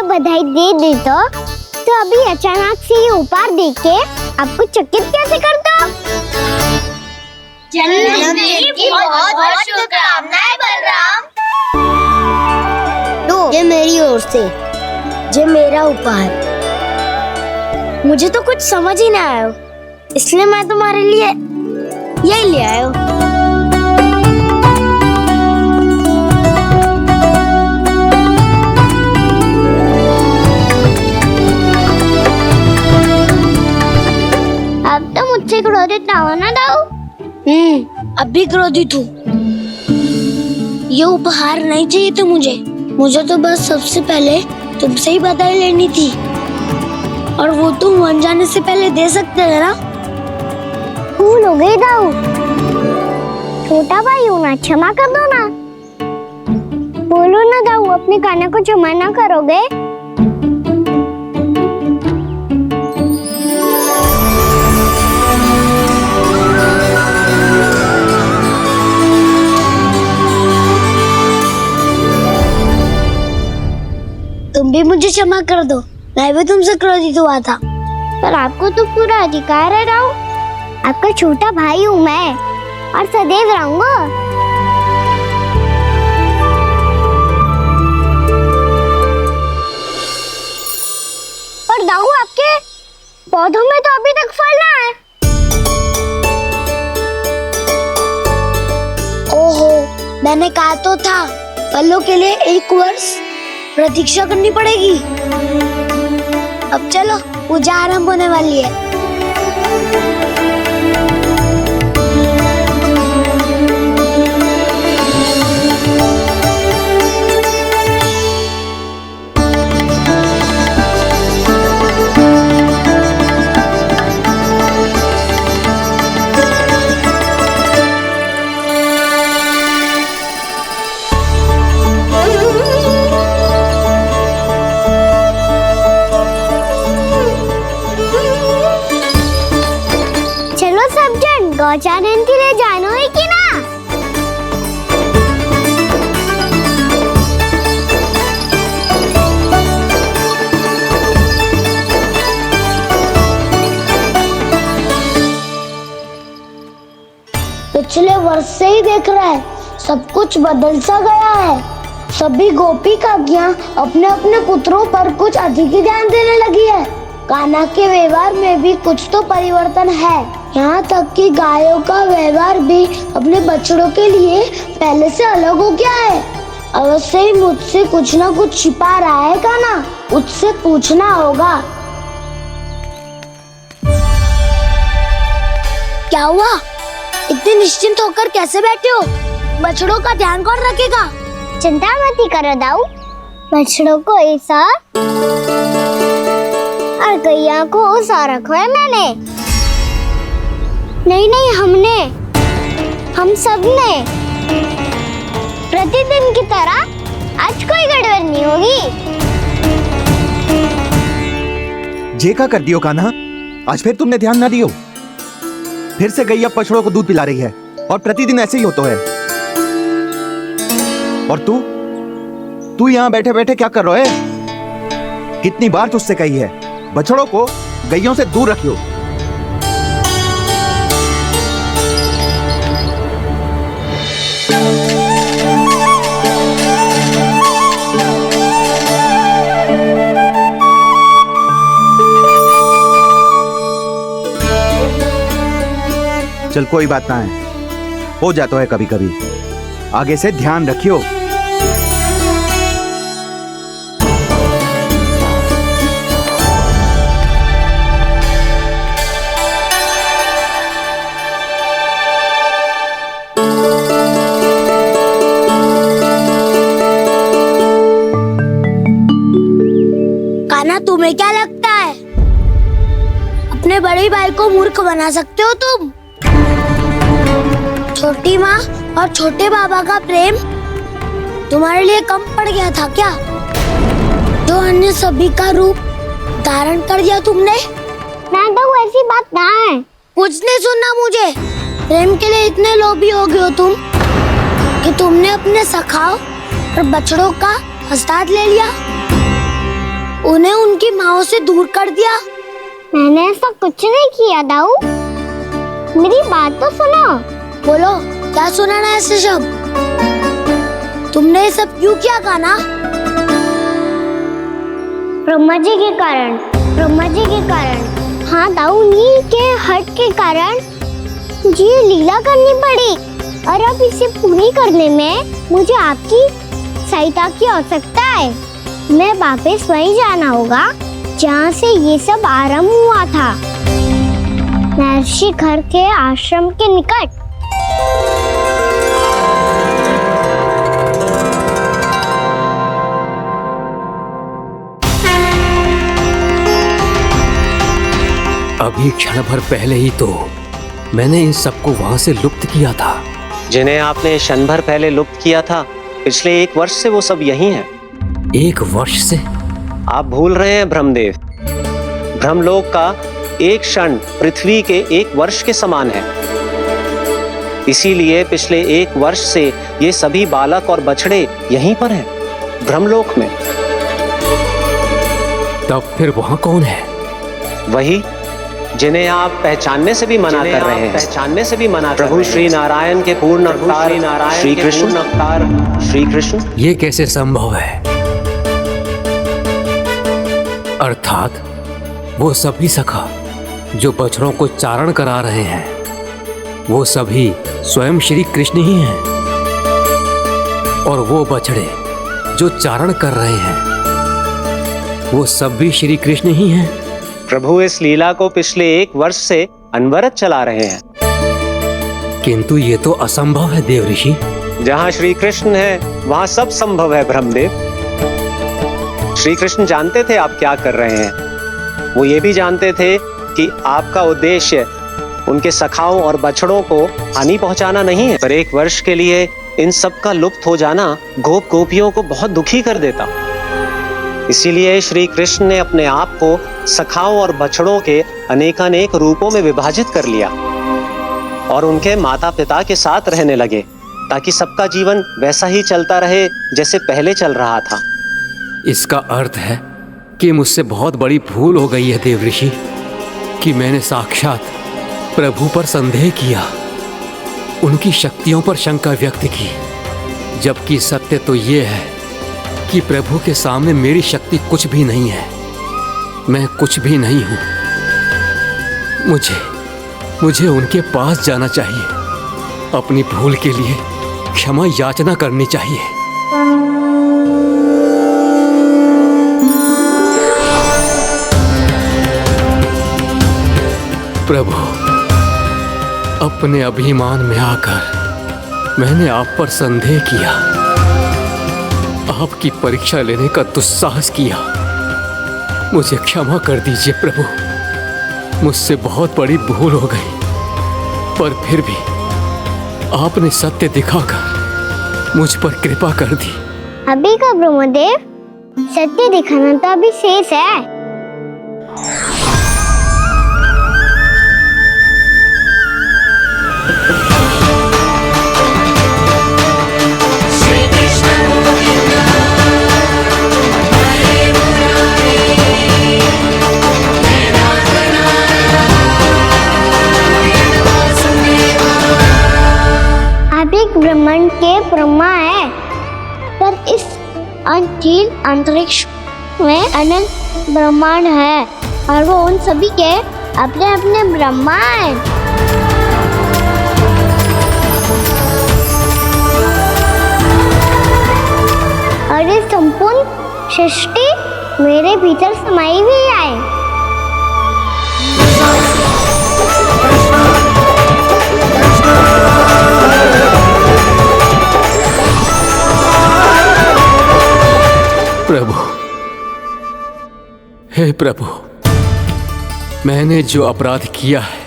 बधाई दे देता तो अभी अचानक से ये उपहार देख के आपको चकित कैसे करता? जन्मदिन की बहुत-बहुत शुभकामनाएं बलराम। लो, ये मेरी ओर से, ये मेरा उपहार। मुझे तो कुछ समझ ही ना आया, इसलिए मैं तुम्हारे लिए यही ले आया हूँ। मुझसे क्रोधित ना हो ना दाऊ। अब भी क्रोधित हूँ। ये उपहार नहीं चाहिए था मुझे तो बस सबसे पहले तुमसे ही बधाई लेनी थी, और वो तुम वन जाने से पहले दे सकते थे ना। भूल हो गई दाऊ। छोटा भाई हूँ ना, क्षमा कर दो ना। बोलो ना दाऊ, अपने कान्हा को क्षमा ना करोगे? तुम भी मुझे क्षमा कर दो, मैं भी तुमसे क्रोधित हुआ था। पर आपको तो पूरा अधिकार है दाऊ। आपका छोटा भाई हूँ मैं और सदैव रहूंगा। पर दाऊ, आपके पौधों में तो अभी तक फल ना है। ओहो, मैंने कहा तो था फलों के लिए 1 वर्ष प्रतीक्षा करनी पड़ेगी। अब चलो, पूजा आरंभ होने वाली है। गौचारण के लिए जानो है कि ना? पिछले वर्ष से ही देख रहा है, सब कुछ बदल सा गया है। सभी गोपी काकियां अपने अपने पुत्रों पर कुछ अधिक ही ध्यान देने लगी है। कान्हा के व्यवहार में भी कुछ तो परिवर्तन है। यहाँ तक कि गायों का व्यवहार भी अपने बछड़ों के लिए पहले से अलग हो गया है। अवश्य ही मुझसे कुछ ना कुछ छिपा रहा है कान्हा, उससे पूछना होगा। क्या हुआ? इतने निश्चिंत होकर कैसे बैठे हो? बछड़ों का ध्यान कौन रखेगा? चिंता मत करो दाऊ, बछड़ों को ऐसा और गैया को ऐसा रखा है मैंने। नहीं, हमने, हम सब ने। प्रतिदिन की तरह आज कोई गड़बड़ नहीं होगी। जे का कर दियो कान्हा, आज फिर तुमने ध्यान ना दियो। फिर से गैया बछड़ों को दूध पिला रही है और प्रतिदिन ऐसे ही होता है। और तू यहाँ बैठे बैठे क्या कर रहा है? कितनी बार तुझसे कही है बछड़ों को गैयों से दूर रखियो। चल कोई बात ना है, हो जाता है कभी कभी। आगे से ध्यान रखियो। कान्हा, तुम्हें क्या लगता है अपने बड़े भाई को मूर्ख बना सकते हो तुम? छोटी माँ और छोटे बाबा का प्रेम तुम्हारे लिए कम पड़ गया था क्या? जो अन्य सभी का रूप धारण कर दिया तुमने? ना तो ऐसी बात ना है। कुछ नहीं सुनना मुझे। प्रेम के लिए इतने लोभी हो गए हो तुम कि तुमने अपने सखाओं और बछड़ों का हस्ताक्षर ले लिया, उन्हें उनकी माँओं से दूर कर दिया। मैंने ऐसा कुछ नहीं किया दाऊ, मेरी बात तो सुनो। बोलो, क्या सुनाना है ऐसे शब्द? तुमने ये सब क्यों किया कान्हा? ब्रह्मा जी के कारण, ब्रह्मा जी के कारण। हाँ दाऊ, नील के हट के कारण मुझे लीला करनी पड़ी और अब इसे पूरी करने में मुझे आपकी सहायता की आवश्यकता है। मैं वापस वहीं जाना होगा जहाँ से ये सब आरंभ हुआ था, महर्षि घर के आश्रम के निकट। अभी क्षण भर पहले ही तो मैंने इन सबको वहां से लुप्त किया था। जिन्हें आपने क्षण भर पहले लुप्त किया था, पिछले 1 वर्ष से वो सब यही हैं। 1 वर्ष से? आप भूल रहे हैं ब्रह्मदेव। ब्रह्मलोक का एक क्षण पृथ्वी के 1 वर्ष के समान है। इसीलिए पिछले 1 वर्ष से ये सभी बालक और बछड़े यहीं पर हैं, ब्रह्मलोक में। तब फिर वहां कौन है? वही जिन्हें आप पहचानने से भी मना कर रहे हैं। पहचानने से भी मना प्रभु श्री नारायण के पूर्ण अवतार श्री कृष्ण। ये कैसे संभव है? अर्थात वो सभी सखा जो बछड़ों को चारण करा रहे हैं, वो सभी स्वयं श्री कृष्ण ही हैं। और वो बछड़े जो चारण कर रहे हैं, वो सब भी श्री कृष्ण ही हैं। प्रभु इस लीला को पिछले 1 वर्ष से अनवरत चला रहे हैं। किंतु ये तो असंभव है देव ऋषि। जहाँ श्री कृष्ण है वहाँ सब संभव है ब्रह्मदेव। श्री कृष्ण जानते थे आप क्या कर रहे हैं। वो ये भी जानते थे कि आपका उद्देश्य उनके सखाओं और बछड़ों को हानि पहुंचाना नहीं है। पर 1 वर्ष के लिए इन सब का लुप्त हो जाना गोप गोपियों को बहुत दुखी कर देता। इसीलिए श्री कृष्ण ने अपने आप को सखाओं और बछड़ों के अनेकानेक रूपों में विभाजित कर लिया और उनके माता पिता के साथ रहने लगे, ताकि सबका जीवन वैसा ही चलता रहे जैसे पहले चल रहा था। इसका अर्थ है कि मुझसे बहुत बड़ी भूल हो गई है देव ऋषि, कि मैंने साक्षात प्रभु पर संदेह किया, उनकी शक्तियों पर शंका व्यक्त की, जबकि सत्य तो ये है कि प्रभु के सामने मेरी शक्ति कुछ भी नहीं है। मैं कुछ भी नहीं हूं। मुझे उनके पास जाना चाहिए, अपनी भूल के लिए क्षमा याचना करनी चाहिए। प्रभु, अपने अभिमान में आकर मैंने आप पर संदेह किया, आपकी परीक्षा लेने का दुस्साहस किया। मुझे क्षमा कर दीजिए प्रभु, मुझसे बहुत बड़ी भूल हो गई। पर फिर भी आपने सत्य दिखाकर मुझ पर कृपा कर दी। अभी का ब्रह्मदेव, सत्य दिखाना तो अभी शेष है। ब्रह्मांड के ब्रह्मा है, पर इस अनंत अंतरिक्ष में अनंत ब्रह्मांड है और वो उन सभी के अपने अपने ब्रह्मा हैं। और ये संपूर्ण सृष्टि मेरे भीतर समाई हुई है। प्रभु, हे प्रभु, मैंने जो अपराध किया है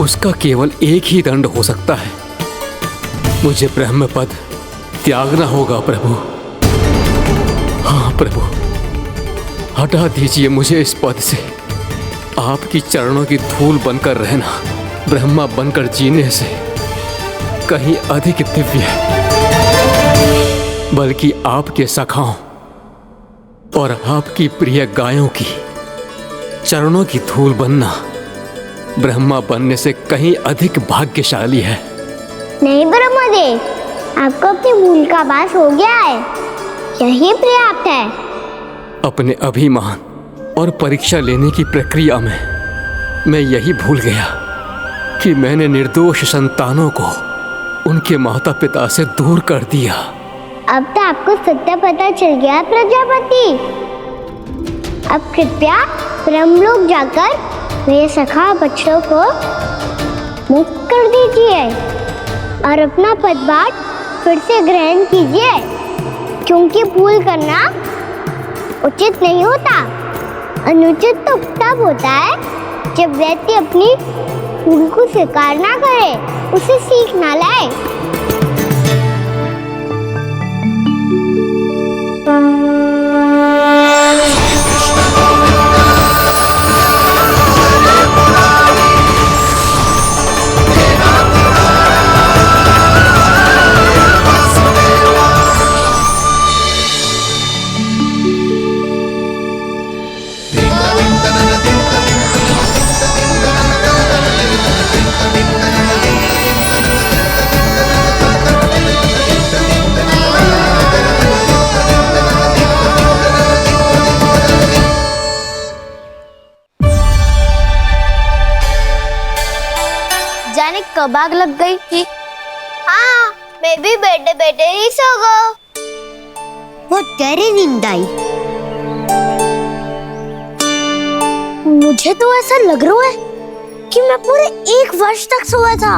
उसका केवल एक ही दंड हो सकता है। मुझे ब्रह्म पद त्यागना होगा प्रभु। हाँ प्रभु, हटा दीजिए मुझे इस पद से। आपकी चरणों की धूल बनकर रहना ब्रह्मा बनकर जीने से कहीं अधिक दिव्य है। बल्कि आपके सखाओं और आपकी प्रिय गायों की चरणों की धूल बनना ब्रह्मा बनने से कहीं अधिक भाग्यशाली है। नहीं ब्रह्मदेव, आपको अपनी भूल का आभास हो गया है, यही पर्याप्त है। अपने अभिमान और परीक्षा लेने की प्रक्रिया में मैं यही भूल गया कि मैंने निर्दोष संतानों को उनके माता पिता से दूर कर दिया। अब तो आपको सत्य पता चल गया प्रजापति। अब कृपया ब्रह्मलोक जाकर मेरे सखा बच्चों को मुक्त कर दीजिए और अपना पदभार फिर से ग्रहण कीजिए, क्योंकि भूल करना उचित नहीं होता। अनुचित तो तब होता है जब व्यक्ति अपनी फूल को शिकार ना करे, उसे सीख ना लाए। जाने कब आग लग गई थी। हाँ, मैं भी बैठे बैठे ही सो गया। बहुत गहरी नींद आई। मुझे तो ऐसा लग रहा है कि मैं पूरे 1 वर्ष तक सोया था।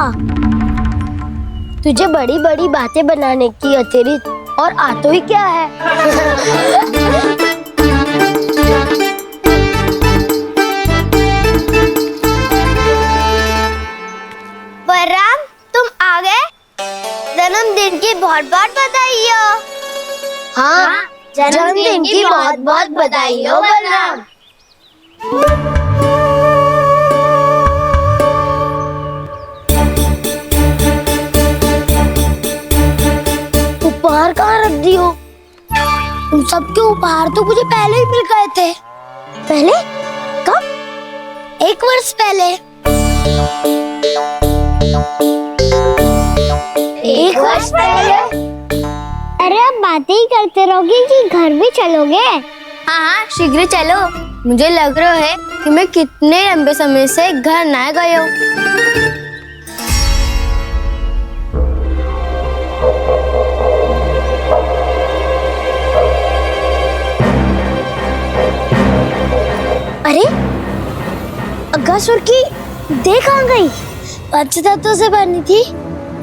तुझे बड़ी बड़ी बातें बनाने की अतिरिक्त और आता ही क्या है। बलराम, तुम आ गए? जन्मदिन की बहुत बहुत बधाई हो। हाँ, जन्मदिन की बहुत बहुत बधाई हो बलराम। उपहार कहाँ रख दी हो? उन सबके उपहार तो मुझे पहले ही मिल गए थे। पहले? कब? 1 वर्ष पहले। 1 वर्ष पहले? अरे अब बातें ही करते रहोगे कि घर भी चलोगे? हाँ, शीघ्र चलो। मुझे लग रहा है कि मैं कितने लंबे समय से घर ना गई हूँ। अरे, अगासुर की देख कहाँ गई? पंचतत्वों से बनी थी,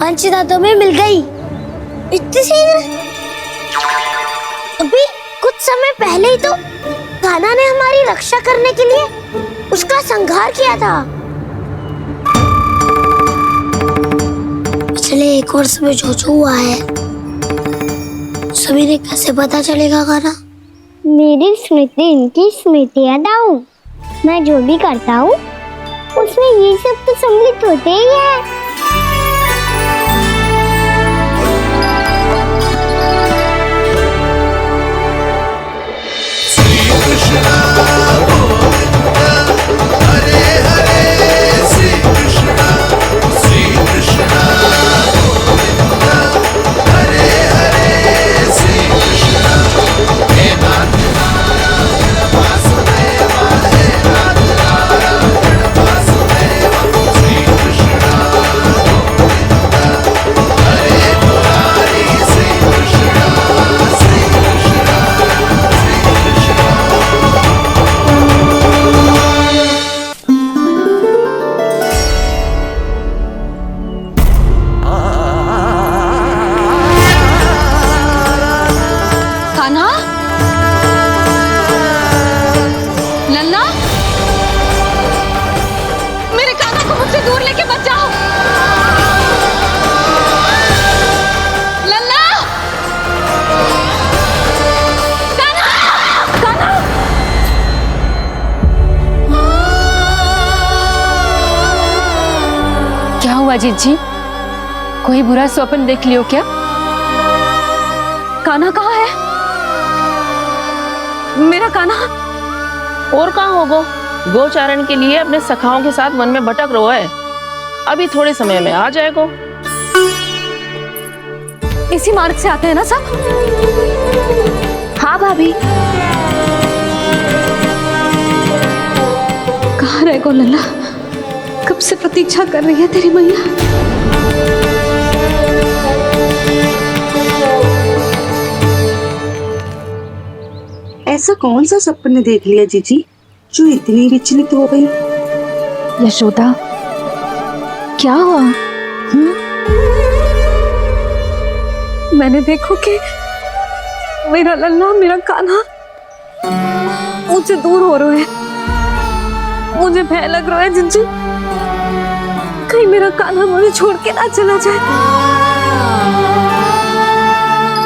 पंचतत्वों में मिल गई। इतनी शीघ्र? अभी कुछ समय पहले ही तो कान्हा ने हमारी रक्षा करने के लिए उसका संहार किया था। पिछले 1 वर्ष में जो जो हुआ है सभी ने कैसे पता चलेगा कान्हा? मेरी स्मृति इनकी स्मृति हटाऊं। मैं जो भी करता हूँ उसमें ये सब तो सम्मिलित होते ही है। अजीत जी, कोई बुरा स्वप्न देख लियो क्या? कान्हा कहाँ है? मेरा कान्हा? और कहाँ होगो? गोचारण के लिए अपने सखाओं के साथ वन में भटक रहा है। अभी थोड़े समय में आ जाएगा। इसी मार्ग से आते हैं ना सब? हाँ भाभी। कहाँ रह गो लल्ला? कब से प्रतीक्षा कर रही है तेरी मैया। ऐसा कौन सा सपने देख लिया जीजी जो इतनी विचलित हो गई? यशोदा, क्या हुआ? मैंने देखो कि मेरा लल्ला, मेरा कान्हा मुझसे दूर हो रहा है। मुझे भय लग रहा है जीजी। कहीं मेरा कान्हा मुझे छोड़ के ना चला जाए।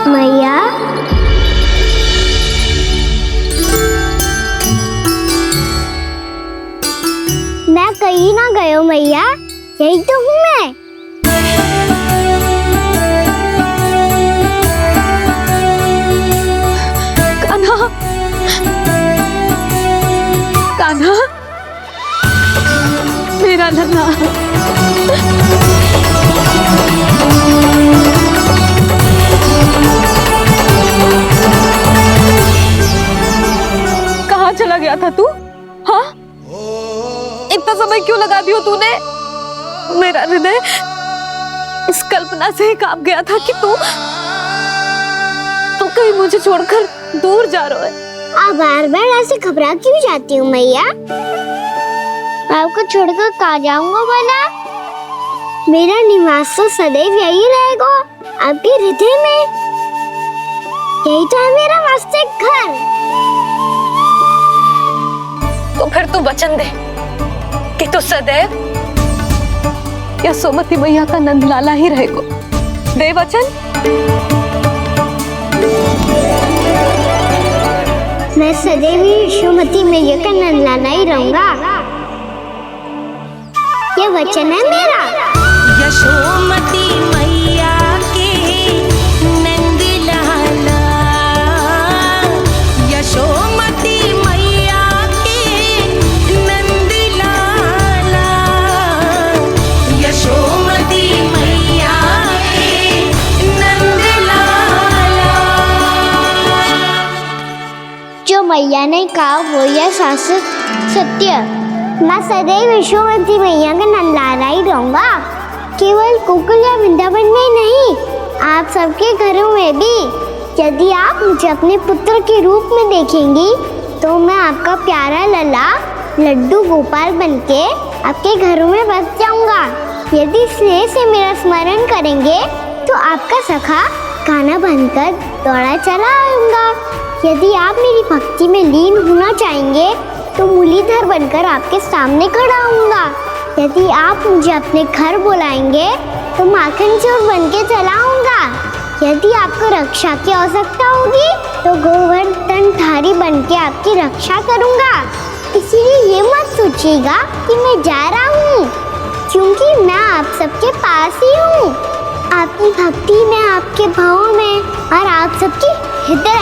मैया, मैं कहीं ना गयो मैया, यही तो हूँ मैं। कान्हा, कान्हा, मेरा नन्हा। कहाँ चला गया था तू? हाँ, इतना समय क्यों लगा दिया तूने? मेरा हृदय इस कल्पना से ही कांप गया था कि तू कहीं मुझे छोड़कर दूर जा रहा है। आप बार बार ऐसे घबरा क्यों जाती हूँ मैया? आपको छोड़कर कहाँ जाऊंगा भला? मेरा निवास तो सदैव यही रहेगा, आपके हृदय में। यही तो है मेरा वास्तविक घर। तो फिर तू वचन दे कि तू सदैव यशोमती मैया का नंदलाला ही रहेगा। दे वचन। मैं सदैव यशोमती मैया का नंदलाला ही रहूंगा, ये वचन है मेरा। यशोमती मैया के नंदलाला, यशोमती मैया के नंदलाला, यशोमती मैया के नंदलाला। जो मैया ने कहा वो यह शाश्वत सत्य। मैं सदैव यशोमती मैया का नंदलाला ही रहूंगा, केवल गोकुल या वृंदावन में नहीं, आप सबके घरों में भी। यदि आप मुझे अपने पुत्र के रूप में देखेंगी तो मैं आपका प्यारा लला लड्डू गोपाल बनके आपके घरों में बस जाऊंगा। यदि स्नेह से मेरा स्मरण करेंगे तो आपका सखा गाना बनकर दौड़ा चला आऊंगा। यदि आप मेरी भक्ति में लीन होना चाहेंगे तो मुरलीधर बनकर आपके सामने खड़ा होऊंगा। यदि आप मुझे अपने घर बुलाएंगे तो माखन चोर बनके चला आऊंगा। यदि आपको रक्षा की आवश्यकता होगी तो गोवर्धनधारी बनके आपकी रक्षा करूंगा। इसीलिए ये मत सोचिएगा कि मैं जा रहा हूँ, क्योंकि मैं आप सबके पास ही हूँ। आपकी भक्ति में, आपके भावों में और आप सबके हृदय